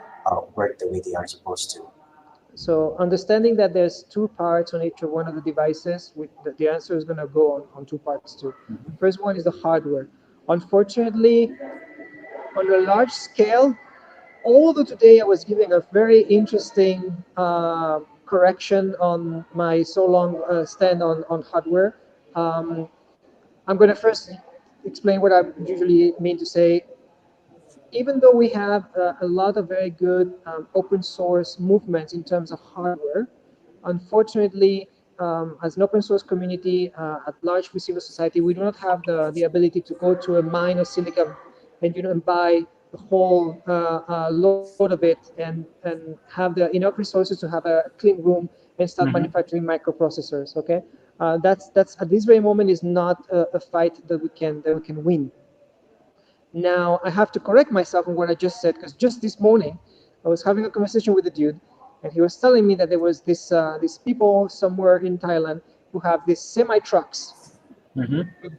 work the way they are supposed to. So understanding that there's two parts on each of one of the devices, the answer is going to go on two parts too. First one is the hardware. Unfortunately, on a large scale, although today I was giving a very interesting correction on my so long stand on hardware, I'm going to first explain what I usually mean to say. Even though we have a lot of very good open source movements in terms of hardware, unfortunately, as an open source community at large with civil society, we do not have the ability to go to a mine of silicon and and buy the whole load of it and have the enough resources to have a clean room and start manufacturing microprocessors. Okay, that's at this very moment is not a fight that we can win. Now, I have to correct myself on what I just said, because just this morning, I was having a conversation with a dude, and he was telling me that there was these people somewhere in Thailand who have these semi trucks.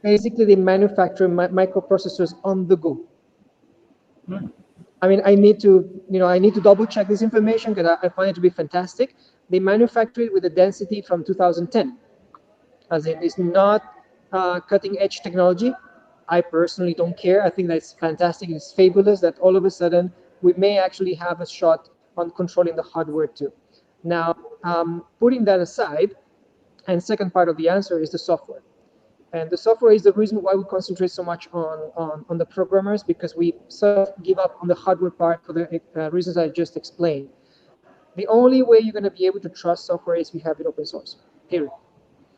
Basically, they manufacture microprocessors on the go. I mean, I need to double check this information because I find it to be fantastic. They manufacture it with a density from 2010, as in it's not cutting edge technology. I personally don't care. I think that's fantastic. It's fabulous that all of a sudden we may actually have a shot on controlling the hardware too. Now, putting that aside, and second part of the answer is the software. And the software is the reason why we concentrate so much on the programmers, because we sort of give up on the hardware part for the reasons I just explained. The only way you're going to be able to trust software is if you have it open source, period.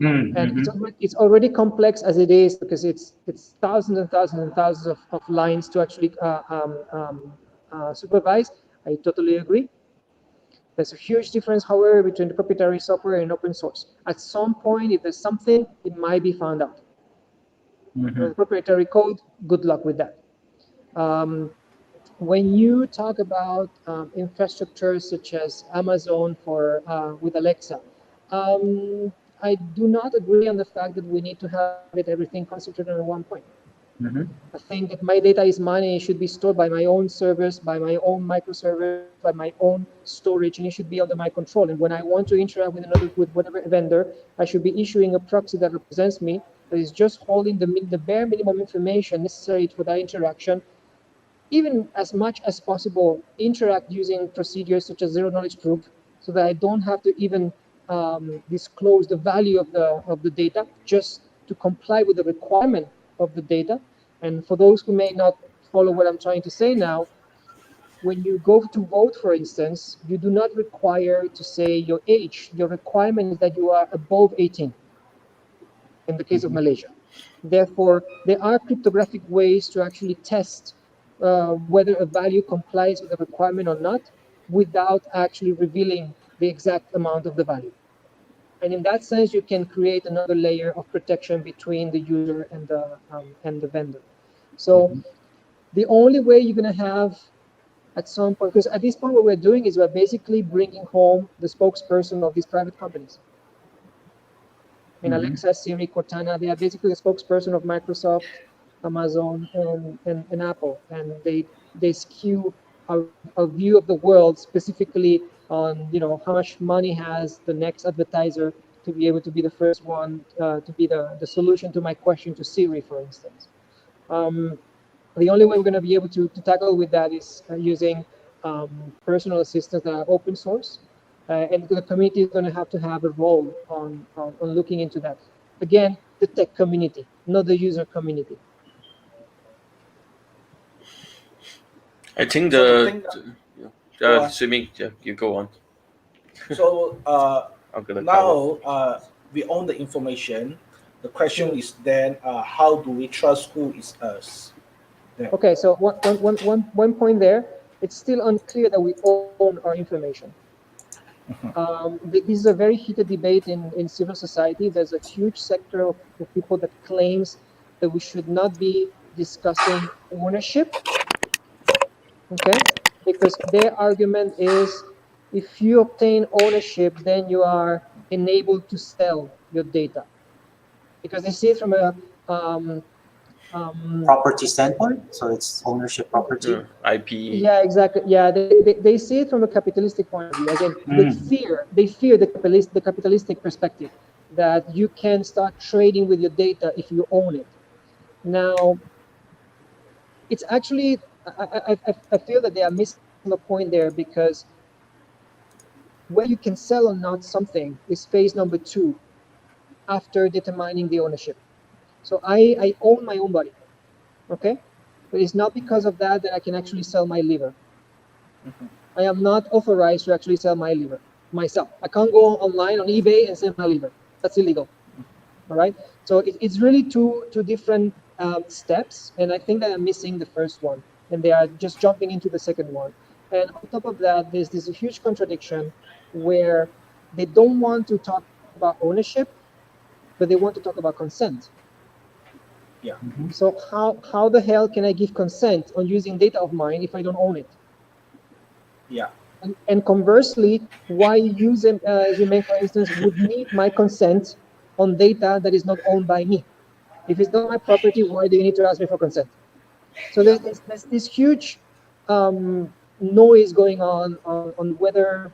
And it's already complex as it is, because it's thousands and thousands and thousands of lines to actually supervise. I totally agree. There's a huge difference, however, between the proprietary software and open source. At some point, if there's something, it might be found out. The proprietary code, good luck with that. When you talk about infrastructure such as Amazon for with Alexa, I do not agree on the fact that we need to have everything concentrated on one point. I think that my data is money. It should be stored by my own servers, by my own microservers, by my own storage, and it should be under my control. And when I want to interact with whatever vendor, I should be issuing a proxy that represents me, that is just holding the bare minimum information necessary for that interaction, even as much as possible, interact using procedures such as zero-knowledge proof, so that I don't have to even disclose the value of the data, just to comply with the requirement of the data. And for those who may not follow what I'm trying to say now, when you go to vote, for instance, you do not require to say your age. Your requirement is that you are above 18, in the case of Malaysia. Therefore, there are cryptographic ways to actually test whether a value complies with the requirement or not, without actually revealing the exact amount of the value. And in that sense, you can create another layer of protection between the user and the vendor. So the only way you're going to have at some point, because at this point what we're doing is we're basically bringing home the spokesperson of these private companies. I mean, Alexa, Siri, Cortana, they are basically the spokesperson of Microsoft, Amazon, and Apple. And they skew our view of the world specifically on, how much money has the next advertiser to be able to be the first one, to be the solution to my question to Siri, for instance. The only way we're going to be able to tackle with that is using personal assistants that are open source. And the community is going to have a role on looking into that. Again, the tech community, not the user community. I think Swimming, you go on. So now we own the information. The question is then, how do we trust who is us? Yeah. Okay, so one point there, it's still unclear that we own our information. This is a very heated debate in civil society. There's a huge sector of people that claims that we should not be discussing ownership, okay? Because their argument is, if you obtain ownership, then you are enabled to sell your data. Because they see it from a property standpoint, so it's ownership property. IP. Yeah, exactly. Yeah, they see it from a capitalistic point of view. Again, they fear the capitalistic perspective, that you can start trading with your data if you own it. Now, it's actually, I feel that they are missing the point there, because where you can sell or not something is phase number 2 after determining the ownership. So I own my own body, okay? But it's not because of that I can actually sell my liver. I am not authorized to actually sell my liver myself. I can't go online on eBay and sell my liver. That's illegal. All right. So it's really two different steps, and I think that I'm missing the first one, and they are just jumping into the second one. And on top of that, there's a huge contradiction where they don't want to talk about ownership, but they want to talk about consent. Yeah. So how the hell can I give consent on using data of mine if I don't own it? Yeah. And conversely, why Zimeng, for instance, would need my consent on data that is not owned by me? If it's not my property, why do you need to ask me for consent? So there's this huge noise going on whether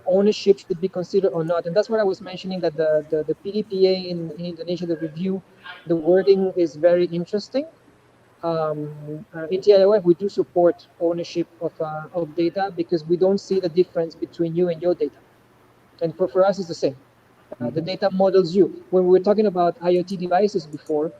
ownership should be considered or not. And that's what I was mentioning, that the PDPA in Indonesia, the review, the wording is very interesting. In TIOF, we do support ownership of data, because we don't see the difference between you and your data. And for us, it's the same. The data models you. When we were talking about IoT devices before,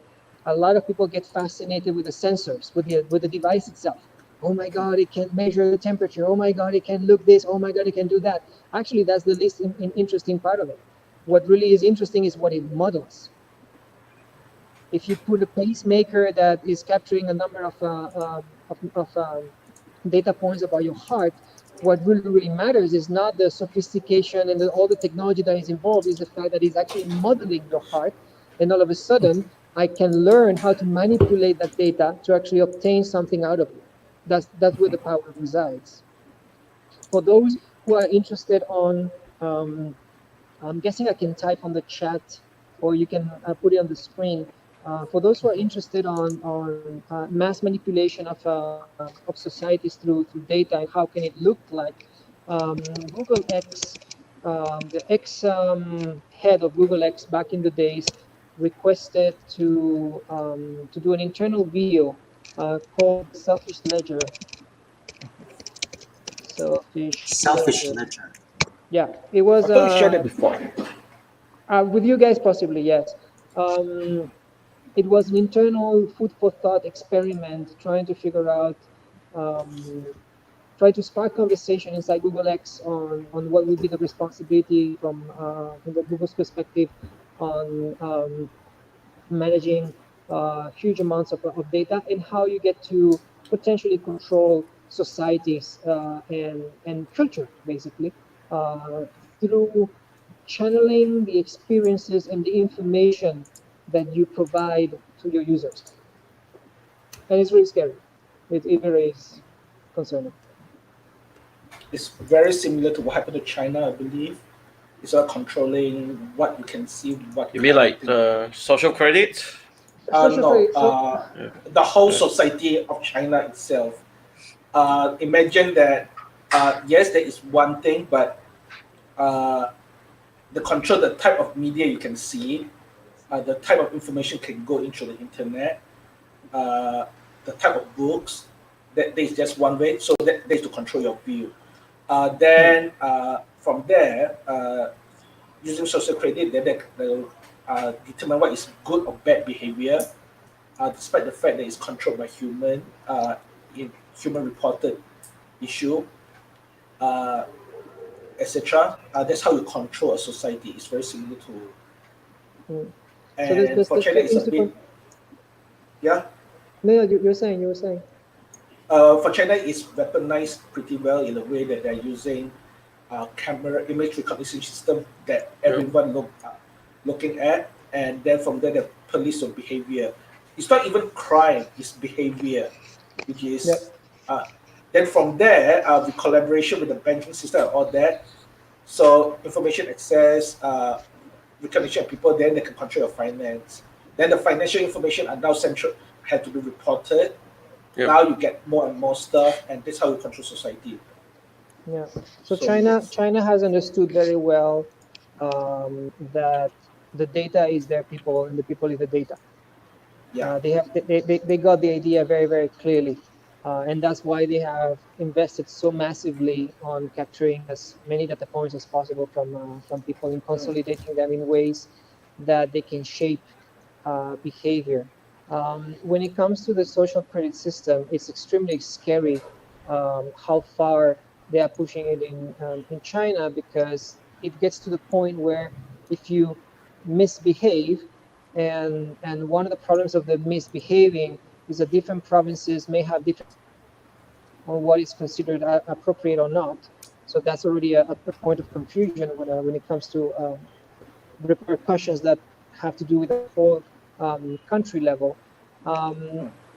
a lot of people get fascinated with the sensors, with the device itself. Oh my God, it can measure the temperature. Oh my God, it can look this. Oh my God, it can do that. Actually, that's the least interesting part of it. What really is interesting is what it models. If you put a pacemaker that is capturing a number of data points about your heart, what really matters is not the sophistication and all the technology that is involved, is the fact that it's actually modeling your heart. And all of a sudden, I can learn how to manipulate that data to actually obtain something out of it. That's where the power resides. For those who are interested on, I'm guessing I can type on the chat, or you can put it on the screen. For those who are interested on mass manipulation of societies through data and how can it look like, Google X, the ex head of Google X back in the days requested to do an internal video called the Selfish Ledger. Selfish Selfish Ledger. ledger. Yeah, it was I thought you shared it before. with you guys possibly, yes. It was an internal food for thought experiment trying to figure out, try to spark conversation inside Google X on what would be the responsibility from the Google's perspective on managing huge amounts of data and how you get to potentially control societies and culture, basically, through channeling the experiences and the information that you provide to your users. And it's really scary. It really is concerning. It's very similar to what happened to China, I believe. It's about controlling what you can see, what You mean like the social credit? the whole society of China itself. Imagine that, yes, there is one thing, but the control, the type of media you can see, the type of information can go into the internet, the type of books, that is just one way. So that is to control your view. Then from there, using social credit, then they'll determine what is good or bad behavior, despite the fact that it's controlled by in human reported issue, etc. That's how you control a society. It's very similar to. And for China, it's a bit. Yeah. No, you were saying. For China, it's weaponized pretty well in a way that they're using camera image recognition system that everyone looking at, and then from there the police of behavior. It's not even crime; it's behavior, which is. Then from there, the collaboration with the banking system and all that. So information access, recognition of people, then they can control your finance. Then the financial information are now have to be reported. Yep. Now you get more and more stuff, and that's how you control society. Yeah. So China has understood very well that the data is their people and the people is the data. Yeah. They got the idea very, very clearly. And that's why they have invested so massively on capturing as many data points as possible from people and consolidating them in ways that they can shape behavior. When it comes to the social credit system, it's extremely scary how far they are pushing it in China, because it gets to the point where if you misbehave, and one of the problems of the misbehaving is that different provinces may have different on what is considered appropriate or not. So that's already a point of confusion when it comes to repercussions that have to do with the whole country level.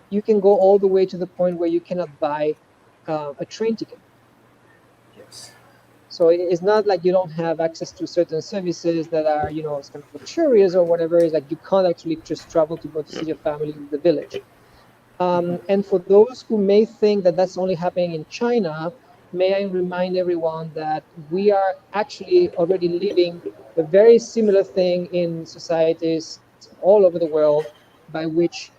You can go all the way to the point where you cannot buy a train ticket. Yes. So it's not like you don't have access to certain services that are, kind of luxurious or whatever. It's like you can't actually just travel to go to see your family in the village. And for those who may think that that's only happening in China, may I remind everyone that we are actually already living a very similar thing in societies all over the world, by which,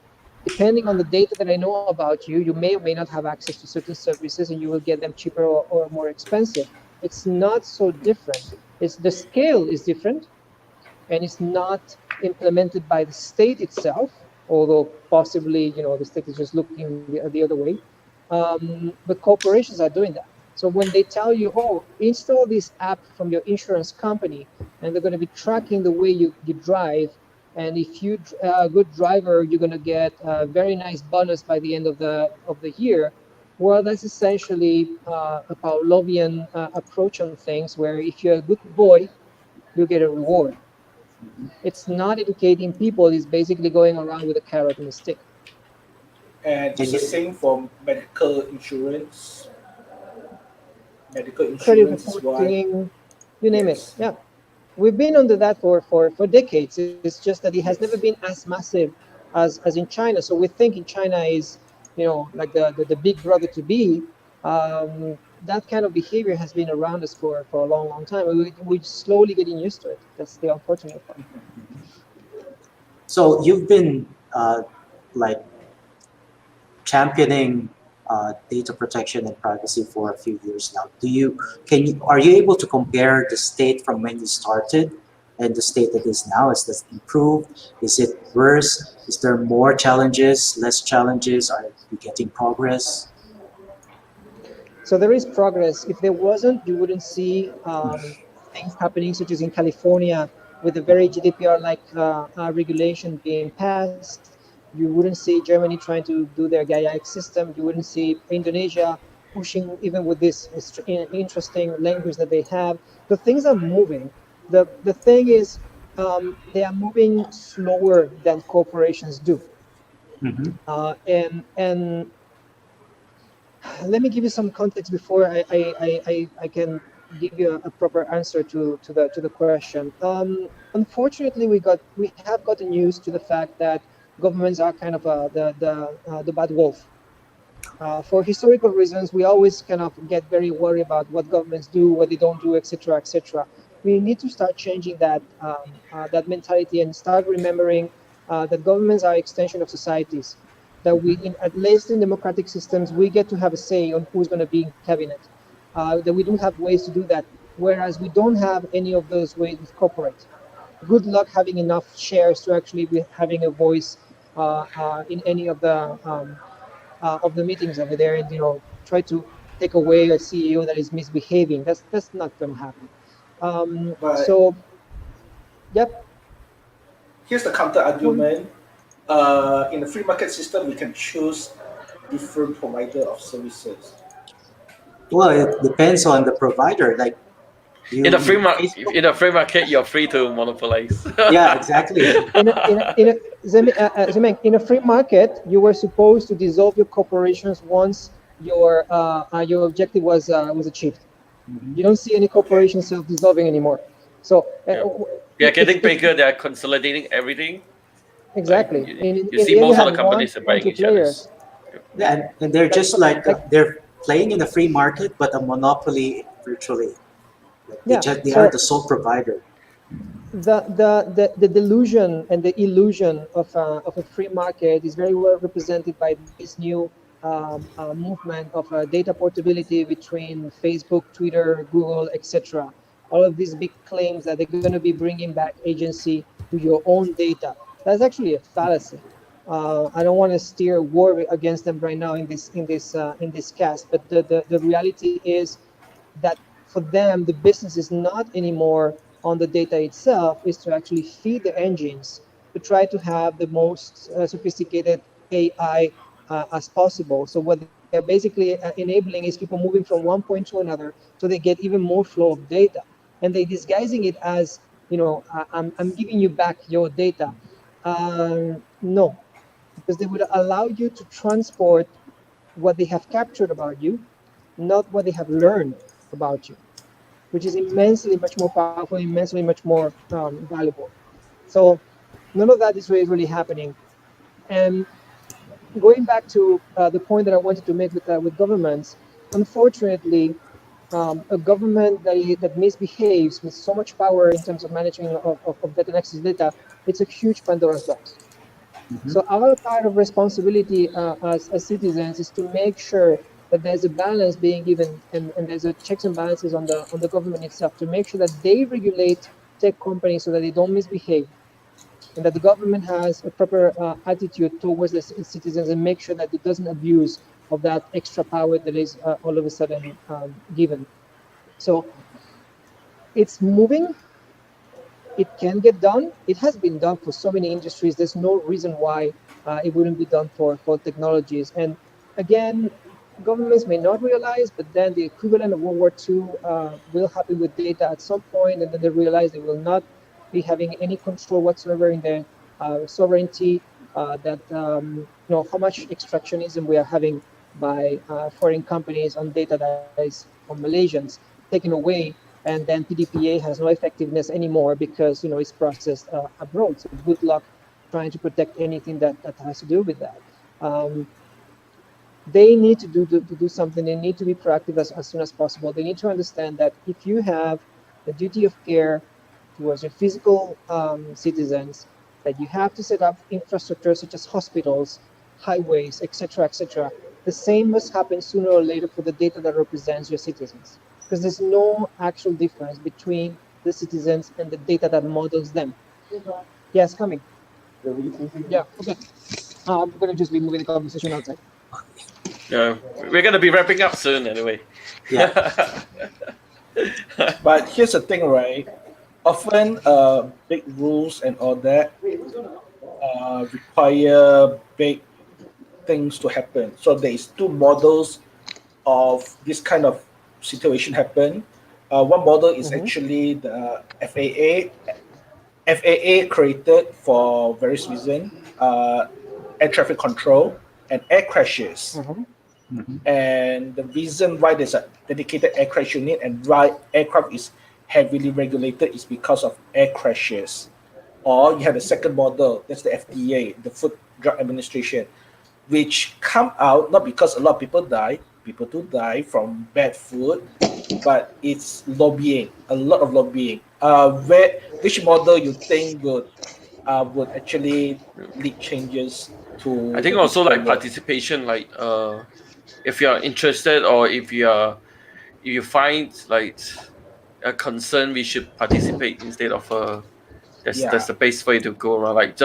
depending on the data that I know about you, you may or may not have access to certain services and you will get them cheaper or more expensive. It's not so different. The scale is different, and it's not implemented by the state itself, although possibly, the state is just looking the other way. But corporations are doing that. So when they tell you, install this app from your insurance company, and they're going to be tracking the way you drive, and if you're a good driver, you're going to get a very nice bonus by the end of the year. Well, that's essentially a Pavlovian approach on things, where if you're a good boy, you get a reward. It's not educating people. It's basically going around with a carrot and a stick. And it's the same for medical insurance. Credit reporting, you name it. Yeah, we've been under that for decades. It's just that it has never been as massive as in China. So we think in China is, like the big brother to be. That kind of behavior has been around us for a long, long time. We're slowly getting used to it. That's the unfortunate part. So you've been like championing data protection and privacy for a few years now. Are you able to compare the state from when you started and the state that is now? Is this improved? Is it worse? Is there more challenges, less challenges? Are you getting progress? So there is progress. If there wasn't, you wouldn't see things happening, such as in California, with a very GDPR-like regulation being passed. You wouldn't see Germany trying to do their GAIA system. You wouldn't see Indonesia pushing, even with this interesting language that they have. The things are moving. The thing is, they are moving slower than corporations do. Mm-hmm. And let me give you some context before I can give you a proper answer to the question. Unfortunately, we have gotten used to the fact that governments are kind of the bad wolf. For historical reasons, we always kind of get very worried about what governments do, what they don't do, etc., etc. We need to start changing that mentality and start remembering that governments are extension of societies. That at least in democratic systems, we get to have a say on who's going to be in cabinet. That we don't have ways to do that, whereas we don't have any of those ways with corporate. Good luck having enough shares to actually be having a voice in any of the meetings over there, and try to take away a CEO that is misbehaving. That's not going to happen. But So, yep. here's the counter argument. In the free market system, we can choose different provider of services. Well, it depends on the provider. Like In the free market, you're free to monopolize. Yeah, exactly. Zemeng, in a free market, you were supposed to dissolve your corporations once your objective was achieved. Mm-hmm. You don't see any corporations self-dissolving anymore. So they're getting bigger. They're consolidating everything. Exactly. You see most of the companies are buying each other. Yeah, and they're just like they're playing in the free market, but a monopoly virtually. They are the sole provider. The delusion and the illusion of a free market is very well represented by this new movement of data portability between Facebook, Twitter, Google, etc. All of these big claims that they're going to be bringing back agency to your own data. That's actually a fallacy. I don't want to steer war against them right now in this cast, but the reality is that for them, the business is not anymore on the data itself, is to actually feed the engines to try to have the most sophisticated AI as possible. So what they're basically enabling is people moving from one point to another, so they get even more flow of data. And they're disguising it as, I'm giving you back your data. No, because they would allow you to transport what they have captured about you, not what they have learned about you, which is immensely much more powerful, immensely much more valuable. So none of that is really happening. And going back to the point that I wanted to make with governments, unfortunately, a government that misbehaves with so much power in terms of managing of data and access data, it's a huge Pandora's box. Mm-hmm. So our part of responsibility as citizens is to make sure that there's a balance being given, and there's a checks and balances on the government itself to make sure that they regulate tech companies so that they don't misbehave, and that the government has a proper attitude towards the citizens and make sure that it doesn't abuse of that extra power that is all of a sudden given. So it's moving. It can get done. It has been done for so many industries. There's no reason why it wouldn't be done for technologies. And again, governments may not realize, but then the equivalent of World War II will happen with data at some point, and then they realize they will not be having any control whatsoever in their sovereignty. How much extractionism we are having by foreign companies on data that is from Malaysians taken away, and then PDPA has no effectiveness anymore because it's processed abroad. So good luck trying to protect anything that has to do with that. They need to do something. They need to be proactive as soon as possible. They need to understand that if you have the duty of care towards your physical citizens, that you have to set up infrastructure such as hospitals, highways, etc., etc. The same must happen sooner or later for the data that represents your citizens, because there's no actual difference between the citizens and the data that models them. Yes, coming. Yeah, okay. I'm going to just be moving the conversation outside. Yeah, we're gonna be wrapping up soon anyway. Yeah. But here's the thing, right? Often, big rules and all that require big things to happen. So there is two models of this kind of situation happen. One model is actually the FAA. FAA created for various reasons, air traffic control and air crashes. And the reason why there's a dedicated air crash unit and why aircraft is heavily regulated is because of air crashes. Or you have the second model, that's the FDA, the Food Drug Administration, which come out not because a lot of people die. People do die from bad food, but it's lobbying, a lot of lobbying. Which model you think would actually lead changes to? I think also like participation, like if you are interested or if you find like a concern, we should participate instead of that's the best way to go around. Like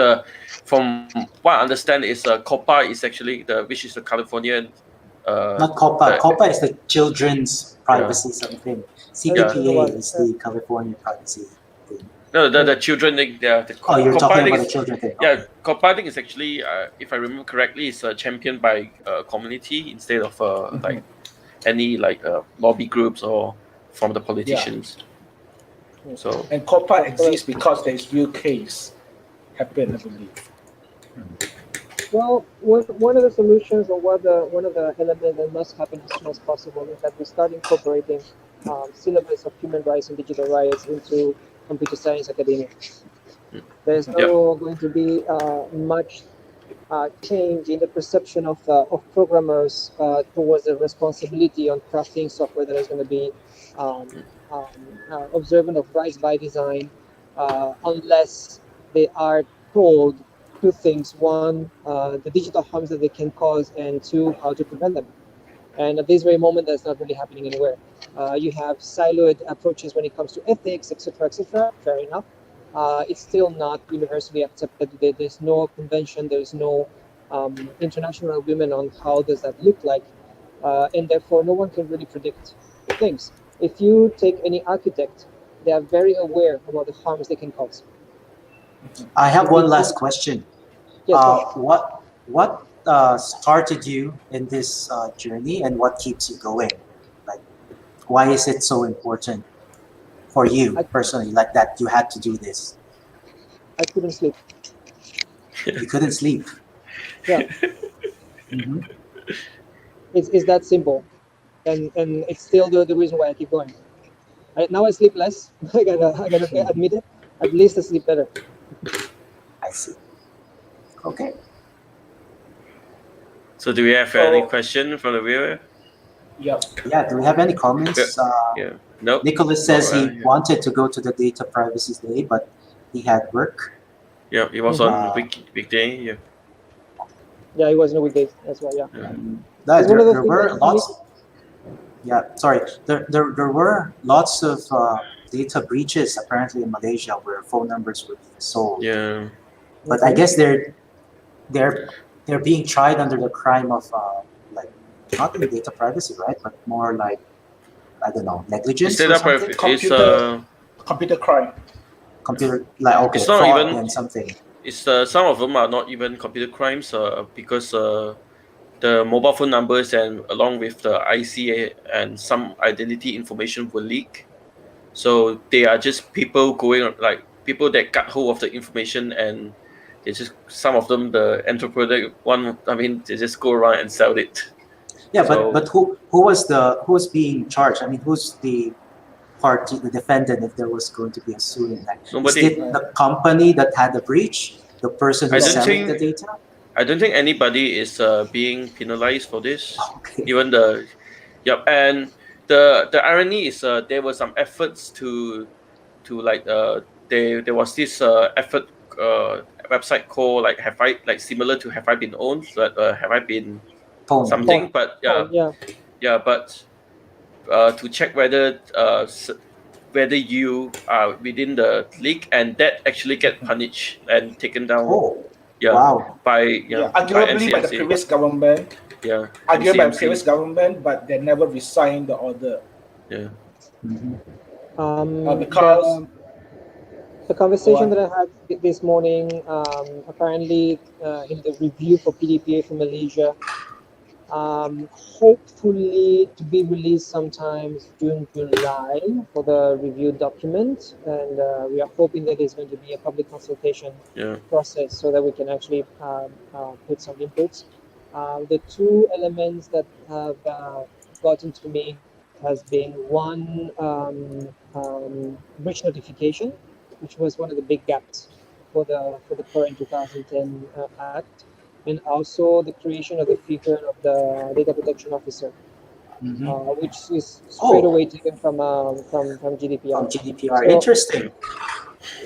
from what I understand is COPPA is actually which is the Californian. Not COPPA. COPPA is the children's privacy something. CPPA is the California privacy thing. No, the children thing. You're COPPA talking about the children thing. Yeah, COPPA thing is actually, if I remember correctly, is championed by community instead of like any like lobby groups or from the politicians. Yeah. So and COPPA exists because there's real case happen, I believe. Well, one of the solutions or one of the elements that must happen as soon as possible is that we start incorporating syllabus of human rights and digital rights into computer science academia. There's no going to be much change in the perception of programmers towards the responsibility on crafting software that is going to be observant of rights by design, unless they are told two things: one, the digital harms that they can cause, and two, how to prevent them. And at this very moment, that's not really happening anywhere. You have siloed approaches when it comes to ethics, etc., etc. Fair enough. It's still not universally accepted. There's no convention. There's no international agreement on how does that look like, and therefore no one can really predict things. If you take any architect, they are very aware about the harms they can cause. I have one last question. Yes, what started you in this journey, and what keeps you going? Like, why is it so important for you personally, like that you had to do this? I couldn't sleep. You couldn't sleep. Yeah. It's that simple, and it's still the reason why I keep going. Now I sleep less. I gotta admit it. At least I sleep better. I see. Okay. So do we have any question from the viewer? Yeah. Yeah. Do we have any comments? No. Nicholas says he wanted to go to the Data Privacy Day, but he had work. Yeah, it was on weekday. Yeah. Yeah, it was in a weekday as well. Yeah. There were lots. Yeah. Sorry. There were lots of data breaches apparently in Malaysia where phone numbers were being sold. Yeah. But I guess they're being tried under the crime of like not really data privacy, right? But more like, I don't know, negligence. Computer crime. Computer, like, okay, it's not fraud even and something. It's some of them are not even computer crimes because the mobile phone numbers and along with the IC and some identity information were leaked. So they are just people that got hold of the information, and they just, some of them, the entrepreneur one, I mean, they just go around and sell it. Yeah, but who's being charged? I mean, who's the party, the defendant, if there was going to be a suit? Like, is it the company that had the breach, the person I who's don't selling think- the data? I don't think anybody is being penalized for this. Okay. Even the, yep. And the irony is there were some efforts to like there was this effort website called like have I like similar to have I been owned, but have I been Phone. something? But Yeah. but to check whether whether you are within the league, and that actually get punished and taken down. Oh, Yeah, wow. by Arguably by the NCMC. previous government. Yeah, Argued by the NCMC. previous government, but they never resigned the order. Yeah. Because the conversation that I had this morning, apparently in the review for PDPA for Malaysia, hopefully to be released sometimes June, July for the review document, and we are hoping that there's going to be a public consultation process so that we can actually put some inputs. The two elements that have gotten to me has been one, breach notification, which was one of the big gaps for the current 2010 Act, and also the creation of the figure of the data protection officer, which is straight away taken from GDPR. From GDPR. So Interesting.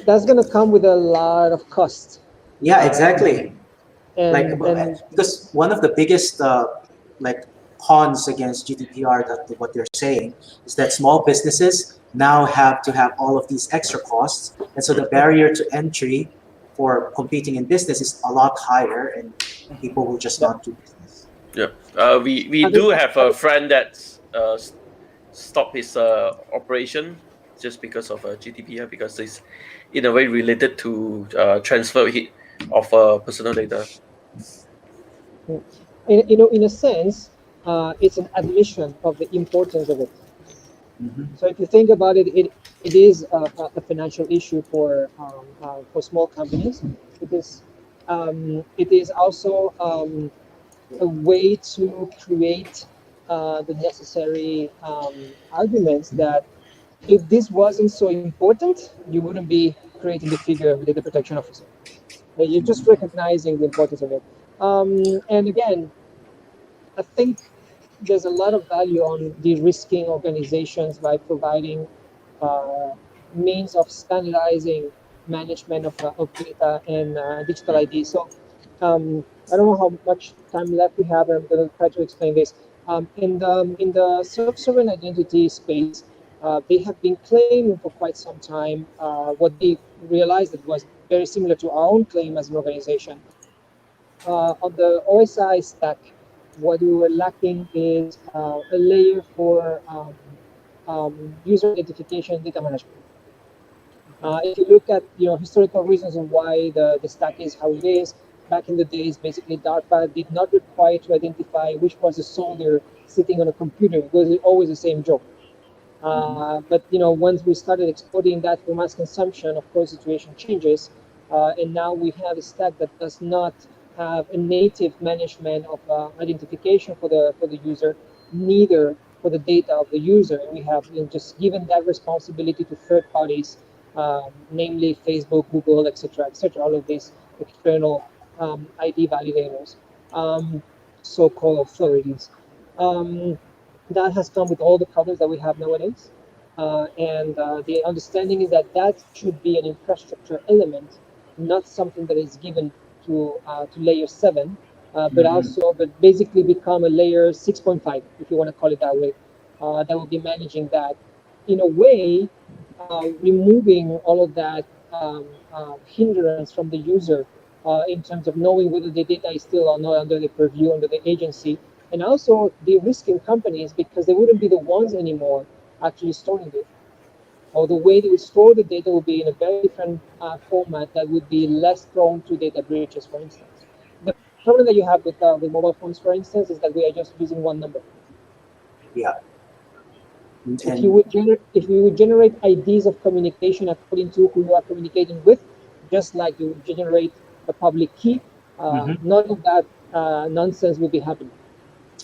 that's going to come with a lot of cost. Yeah, exactly. And Because one of the biggest like cons against GDPR, that what they're saying is that small businesses now have to have all of these extra costs, and so the barrier to entry for competing in business is a lot higher, and people will just not do business. Yeah, we do have a friend that stopped his operation just because of GDPR, because it's in a way related to transfer of personal data. in a sense, it's an admission of the importance of it. So if you think about it, it is a financial issue for small companies. It is also a way to create the necessary arguments that if this wasn't so important, you wouldn't be creating the figure of the data protection officer. You're just recognizing the importance of it. And again, I think there's a lot of value on de-risking organizations by providing means of standardizing management of data and digital ID. So I don't know how much time left we have, and I'm going to try to explain this. In the self-sovereign identity space, they have been claiming for quite some time what they realized that was very similar to our own claim as an organization. On the OSI stack, what we were lacking is a layer for user identification and data management. If you look at historical reasons of why the stack is how it is, back in the days, basically DARPA did not require to identify which was a soldier sitting on a computer, because it's always the same job. But once we started exporting that for mass consumption, of course, the situation changes, and now we have a stack that does not have a native management of identification for the user, neither for the data of the user. We have just given that responsibility to third parties, namely Facebook, Google, etc., all of these external ID validators, so-called authorities. That has come with all the problems that we have nowadays. And the understanding is that should be an infrastructure element, not something that is given to layer 7, but basically become a layer 6.5, if you want to call it that way, that will be managing that. In a way, removing all of that hindrance from the user in terms of knowing whether the data is still or not under the purview, under the agency, and also de-risking companies, because they wouldn't be the ones anymore actually storing it. Or the way they would store the data would be in a very different format that would be less prone to data breaches, for instance. The problem that you have with mobile phones, for instance, is that we are just using one number. Yeah. If you would generate IDs of communication according to who you are communicating with, just like you would generate a public key, none of that nonsense will be happening.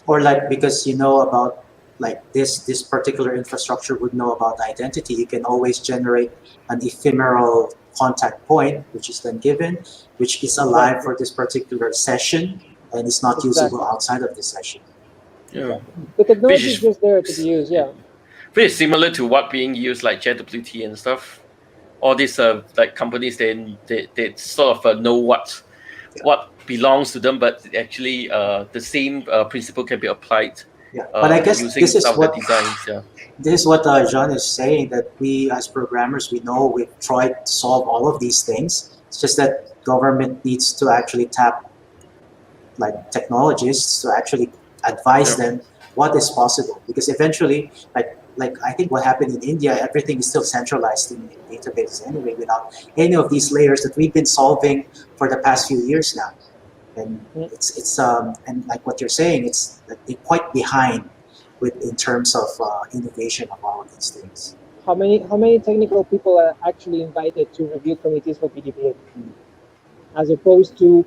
Or like, because about like this particular infrastructure would know about identity, you can always generate an ephemeral contact point, which is then given, which is alive for this particular session, and it's not usable outside of the session. Yeah. The technology is just there to be used. Yeah. Very similar to what being used like JWT and stuff. All these like companies, they sort of know what belongs to them, but actually the same principle can be applied. Yeah, but I guess using this is some of what the designs. Yeah. This is what John is saying, that we as programmers, we know we've tried to solve all of these things. It's just that government needs to actually tap like technologists to actually advise them what is possible. Because eventually, like I think what happened in India, everything is still centralized in databases anyway, without any of these layers that we've been solving for the past few years now. And it's and like what you're saying, it's quite behind in terms of innovation of all of these things. How many technical people are actually invited to review committees for PDPA? As opposed to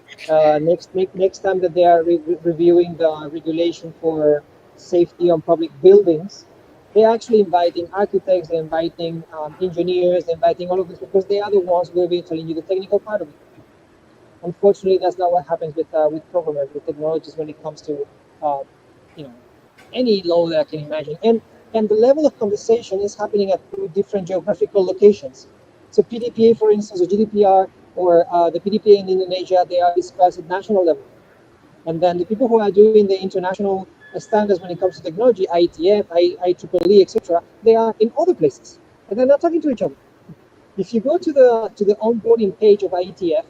next time that they are reviewing the regulation for safety on public buildings, they're actually inviting architects, they're inviting engineers, they're inviting all of this, because they are the ones who will be telling you the technical part of it. Unfortunately, that's not what happens with programmers, with technologists, when it comes to any law that I can imagine. And the level of conversation is happening at 2 different geographical locations. So PDPA, for instance, or GDPR, or the PDPA in Indonesia, they are discussed at national level. And then the people who are doing the international standards when it comes to technology, IETF, IEEE, etc., they are in other places, and they're not talking to each other. If you go to the onboarding page of IETF,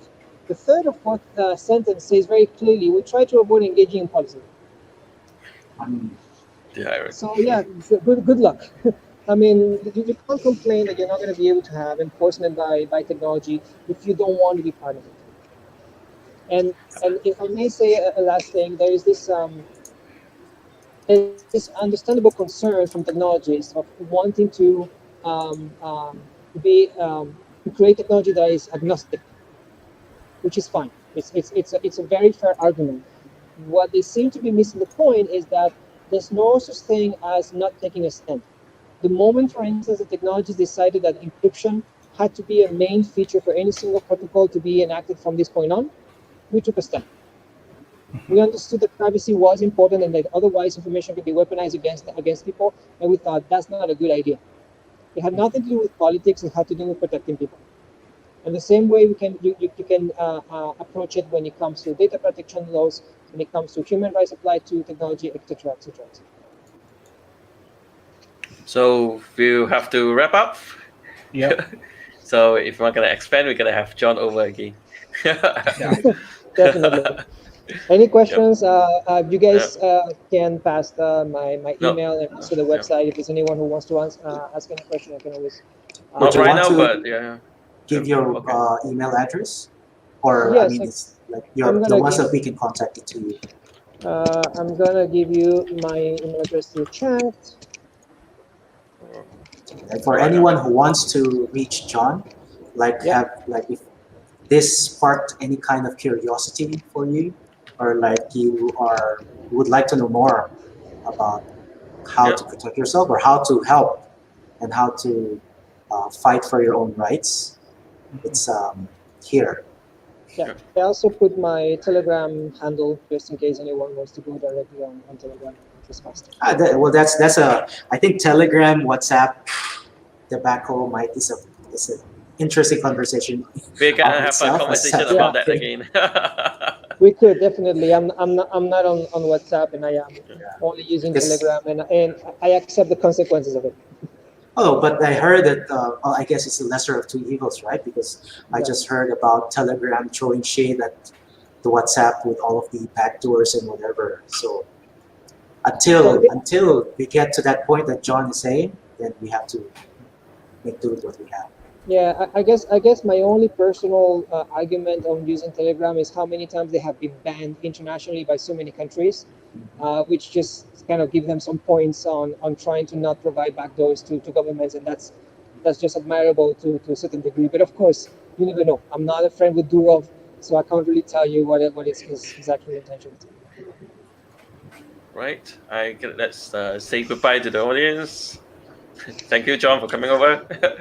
the 3rd or 4th sentence says very clearly, we try to avoid engaging in policy. So yeah, good luck. I mean, you can't complain that you're not going to be able to have enforcement by technology if you don't want to be part of it. And if I may say a last thing, there is this understandable concern from technologists of wanting to create technology that is agnostic, which is fine. It's a very fair argument. What they seem to be missing the point is that there's no such thing as not taking a stand. The moment, for instance, the technologists decided that encryption had to be a main feature for any single protocol to be enacted from this point on, we took a stand. We understood that privacy was important and that otherwise information could be weaponized against people, and we thought that's not a good idea. It had nothing to do with politics, it had to do with protecting people. And the same way you can approach it when it comes to data protection laws, when it comes to human rights applied to technology, etc., etc., etc. So we'll have to wrap up. Yeah. So if we're going to expand, we're going to have John over again. Definitely. Any questions? You guys can pass my email and also the website. If there's anyone who wants to ask any question, I can always. Not right now, but yeah. Give your email address, or yes, I mean, it's like the ones that we can contact it to you. I'm gonna give you my email address through chat. And for anyone who wants to reach John, if this sparked any kind of curiosity for you, or like you would like to know more about how to protect yourself, or how to help, and how to fight for your own rights, it's here. Yeah, I also put my Telegram handle just in case anyone wants to go directly on Telegram. It's faster. That's I think Telegram, WhatsApp, tobacco is an interesting conversation. We're gonna have a conversation about that again. We could definitely. I'm not on WhatsApp, and I am only using Telegram, and I accept the consequences of it. Oh, but I heard that, I guess it's the lesser of 2 evils, right? Because I just heard about Telegram throwing shade at the WhatsApp with all of the backdoors and whatever. So until we get to that point that John is saying, then we have to make do with what we have. Yeah, I guess my only personal argument on using Telegram is how many times they have been banned internationally by so many countries, which just kind of give them some points on trying to not provide backdoors to governments, and that's just admirable to a certain degree. But of course, you never know. I'm not a friend with Durov, so I can't really tell you what his actual intention is. Right. Let's say goodbye to the audience. Thank you, John, for coming over.